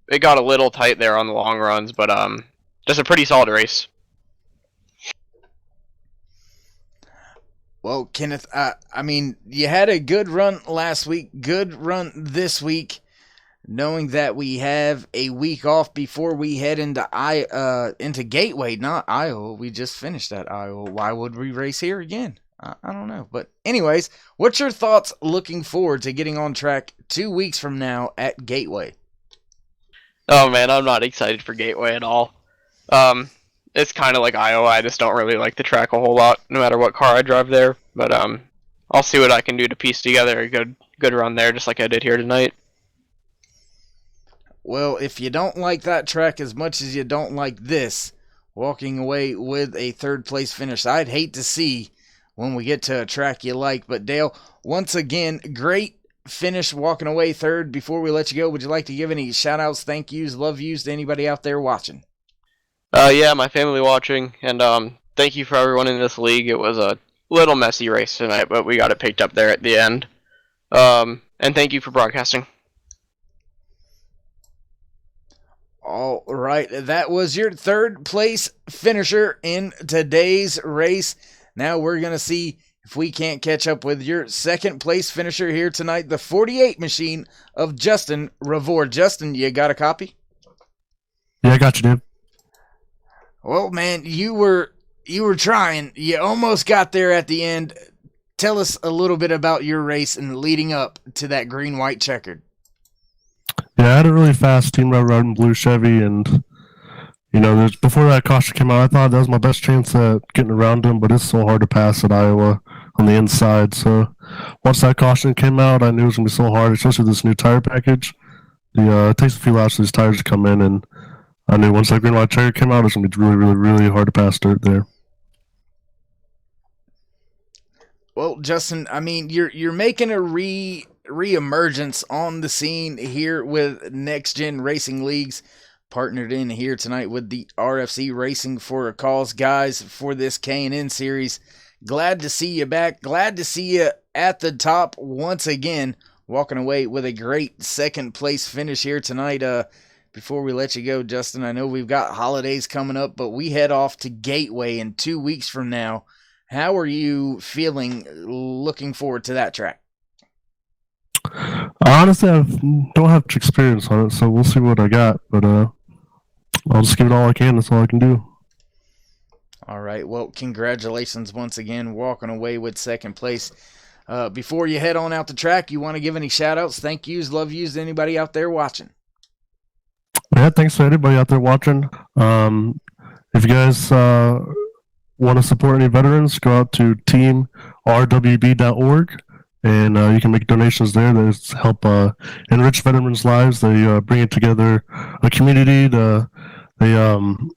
It got a little tight there on the long runs, but, just a pretty solid race. Well, Kenneth, I mean, you had a good run last week, good run this week, knowing that we have a week off before we head into Gateway, not Iowa. We just finished at Iowa. Why would we race here again? I don't know. But anyways, what's your thoughts looking forward to getting on track 2 weeks from now at Gateway? Oh man, I'm not excited for Gateway at all. It's kind of like Iowa. I just don't really like the track a whole lot, no matter what car I drive there. But I'll see what I can do to piece together a good run there, just like I did here tonight. Well, if you don't like that track as much as you don't like this, walking away with a third place finish, I'd hate to see when we get to a track you like. But Dale, once again, great finish walking away third. Before we let you go, would you like to give any shout outs, thank yous, love yous to anybody out there watching? Yeah, my family watching, and thank you for everyone in this league. It was a little messy race tonight, but we got it picked up there at the end. And thank you for broadcasting. All right, that was your third place finisher in today's race. Now we're going to see if we can't catch up with your second place finisher here tonight, the 48 machine of Justin Revord. Justin, you got a copy? Yeah, I got you, dude. Well, man, you were trying. You almost got there at the end. Tell us a little bit about your race and leading up to that green-white checkered. Yeah, I had a really fast team red and blue Chevy, and before that caution came out, I thought that was my best chance at getting around him, but it's so hard to pass at Iowa on the inside. So once that caution came out, I knew it was gonna be so hard, especially with this new tire package. It takes a few laps for these tires to come in, and I knew once that green white checkered came out, it was gonna be really, really, really hard to pass dirt there. Well, Justin, I mean, you're making a re-emergence on the scene here with NextGen Racing Leagues, partnered in here tonight with the RFC Racing for a Cause guys for this K&N series. Glad to see you back. Glad to see you at the top once again, walking away with a great second place finish here tonight. Before we let you go, Justin, I know we've got holidays coming up, but we head off to Gateway in 2 weeks from now. How are you feeling looking forward to that track? Honestly, I don't have much experience on it, so we'll see what I got. But I'll just give it all I can. That's all I can do. All right. Well, congratulations once again, walking away with second place. Before you head on out the track, you want to give any shout-outs, thank yous, love yous to anybody out there watching? Yeah, thanks to anybody out there watching. If you guys want to support any veterans, go out to teamrwb.org. And you can make donations there that help enrich veterans' lives. They bring together a community. They bring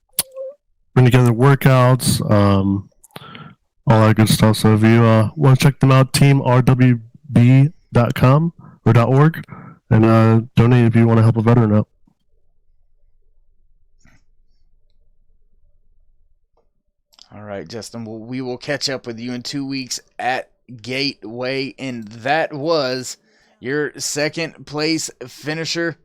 together workouts, all that good stuff. So if you want to check them out, teamrwb.com or .org, and donate if you want to help a veteran out. All right, Justin. Well, we will catch up with you in 2 weeks at Gateway, and that was your second place finisher,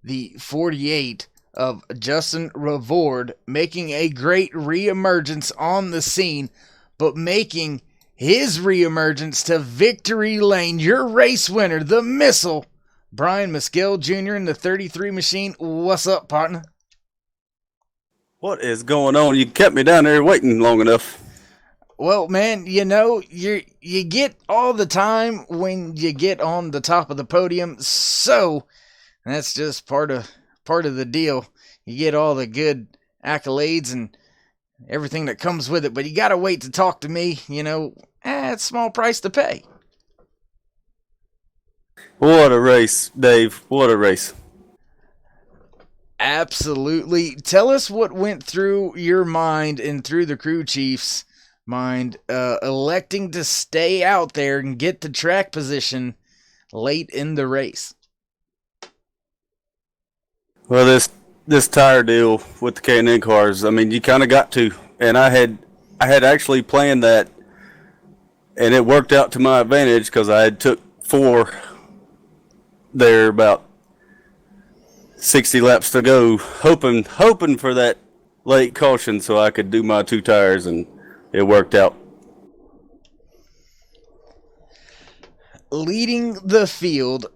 the 48 of Justin Revord, making a great reemergence on the scene, but making his reemergence to victory lane. Your race winner, the missile, Brian Maskell Jr. in the 33 machine. What's up, partner? What is going on? You kept me down there waiting long enough. Well, man, you get all the time when you get on the top of the podium, so that's just part of the deal. You get all the good accolades and everything that comes with it, but you gotta wait to talk to me. It's a small price to pay. What a race, Dave. What a race. Absolutely. Tell us what went through your mind and through the crew chief's mind, electing to stay out there and get the track position late in the race. Well, this tire deal with the K&N cars, I mean, you kind of got to. And I had actually planned that, and it worked out to my advantage because I had took 4 there about 60 laps to go, hoping for that late caution so I could do my 2 tires, and it worked out. Leading the field,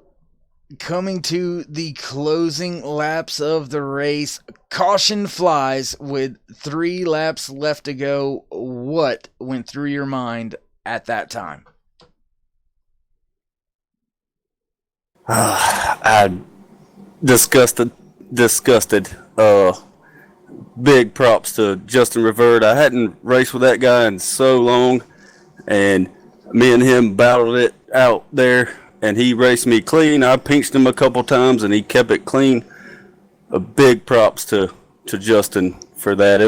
coming to the closing laps of the race, caution flies with 3 laps left to go. What went through your mind at that time? I'm disgusted. Big props to Justin Revert. I hadn't raced with that guy in so long, and me and him battled it out there, and he raced me clean. I pinched him a couple times, and he kept it clean. A big props to Justin for that.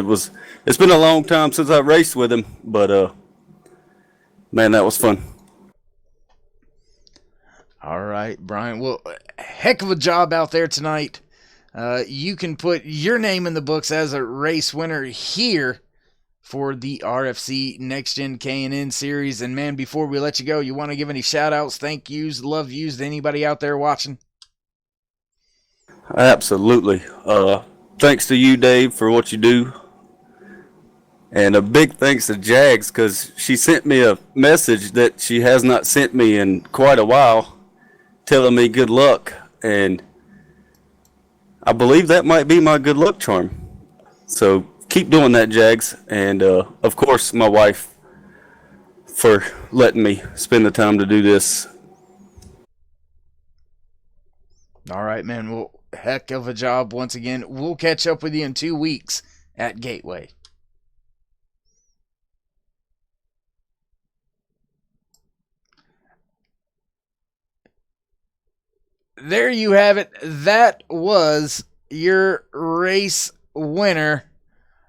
It's been a long time since I raced with him, but man, that was fun. All right, Brian. Well, heck of a job out there tonight. You can put your name in the books as a race winner here for the RFC NextGen K&N series. And man, before we let you go, you want to give any shout outs, thank yous, love yous to anybody out there watching? Absolutely. Thanks to you, Dave, for what you do. And a big thanks to Jags, because she sent me a message that she has not sent me in quite a while, telling me good luck. And I believe that might be my good luck charm. So keep doing that, Jags. And, of course, my wife for letting me spend the time to do this. All right, man. Well, heck of a job once again. We'll catch up with you in 2 weeks at Gateway. There you have it. That was your race winner,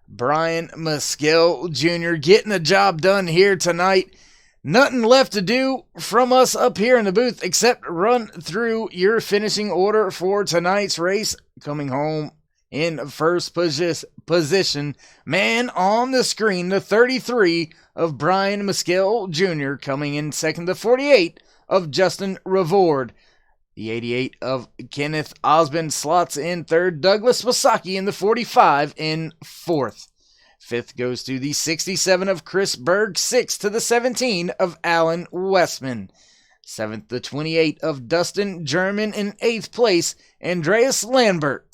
Brian Maskell Jr., getting the job done here tonight. Nothing left to do from us up here in the booth except run through your finishing order for tonight's race. Coming home in first position, man on the screen, the 33 of Brian Maskell Jr. Coming in second, the 48 of Justin Revord. The 88 of Kenneth Osmond slots in third. Douglas Wasaki in the 45 in fourth. Fifth goes to the 67 of Chris Berg. Sixth to the 17 of Alan Westman. Seventh, the 28 of Dustin German. In eighth place, Andreas Lambert.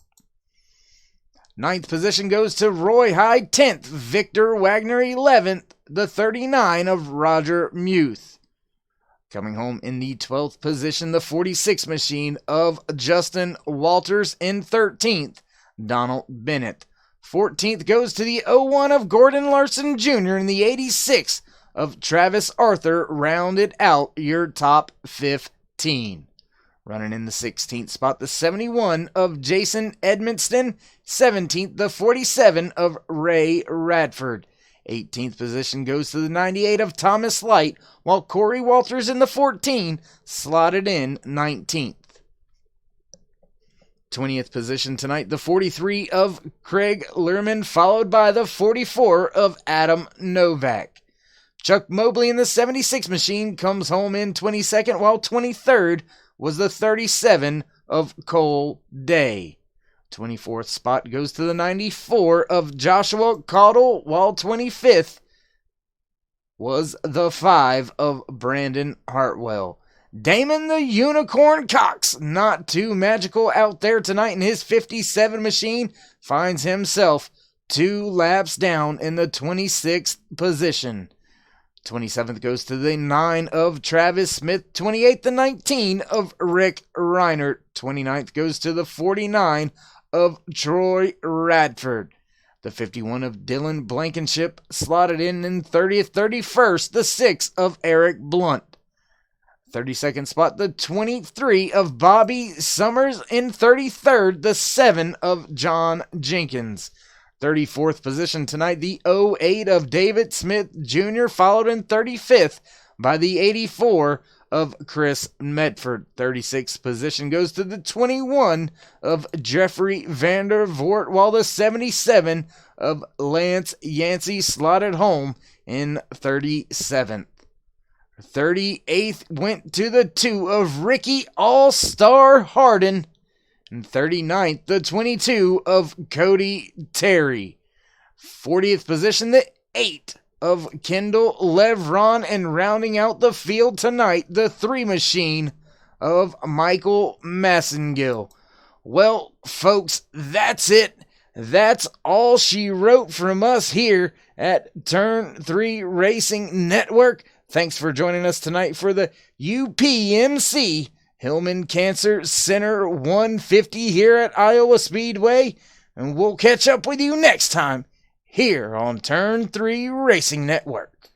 Ninth position goes to Roy Hyde. 10th, Victor Wagner. 11th, the 39 of Roger Muth. Coming home in the 12th position, the 46 machine of Justin Walters. In 13th, Donald Bennett. 14th goes to the 01 of Gordon Larson Jr. and the 86 of Travis Arthur rounded out your top 15. Running in the 16th spot, the 71 of Jason Edmonston. 17th, the 47 of Ray Radford. 18th position goes to the 98 of Thomas Light, while Corey Walters in the 14 slotted in 19th. 20th position tonight, the 43 of Craig Lerman, followed by the 44 of Adam Novak. Chuck Mobley in the 76 machine comes home in 22nd, while 23rd was the 37 of Cole Day. 24th spot goes to the 94 of Joshua Caudle, while 25th was the 5 of Brandon Hartwell. Damon the Unicorn Cox, not too magical out there tonight in his 57 machine, finds himself 2 laps down in the 26th position. 27th goes to the 9 of Travis Smith. 28th, the 19 of Rick Reinert. 29th goes to the 49 of Troy Radford. The 51 of Dylan Blankenship slotted in 30th, 31st, the 6 of Eric Blunt. 32nd spot, the 23 of Bobby Summers. In 33rd, the 7 of John Jenkins. 34th position tonight, the 08 of David Smith Jr., followed in 35th by the 84 of Chris Medford. 36th position goes to the 21 of Jeffrey Vandervoort, while the 77 of Lance Yancey slotted home in 37th. 38th went to the 2 of Ricky All-Star Harden. And 39th, the 22 of Cody Terry. 40th position, the 8 of Kendall Levron. And rounding out the field tonight, the 3 machine of Michael Massengill. Well, folks, that's it. That's all she wrote from us here at Turn 3 Racing Network. Thanks for joining us tonight for the UPMC Hillman Cancer Center 150 here at Iowa Speedway. And we'll catch up with you next time here on Turn 3 Racing Network.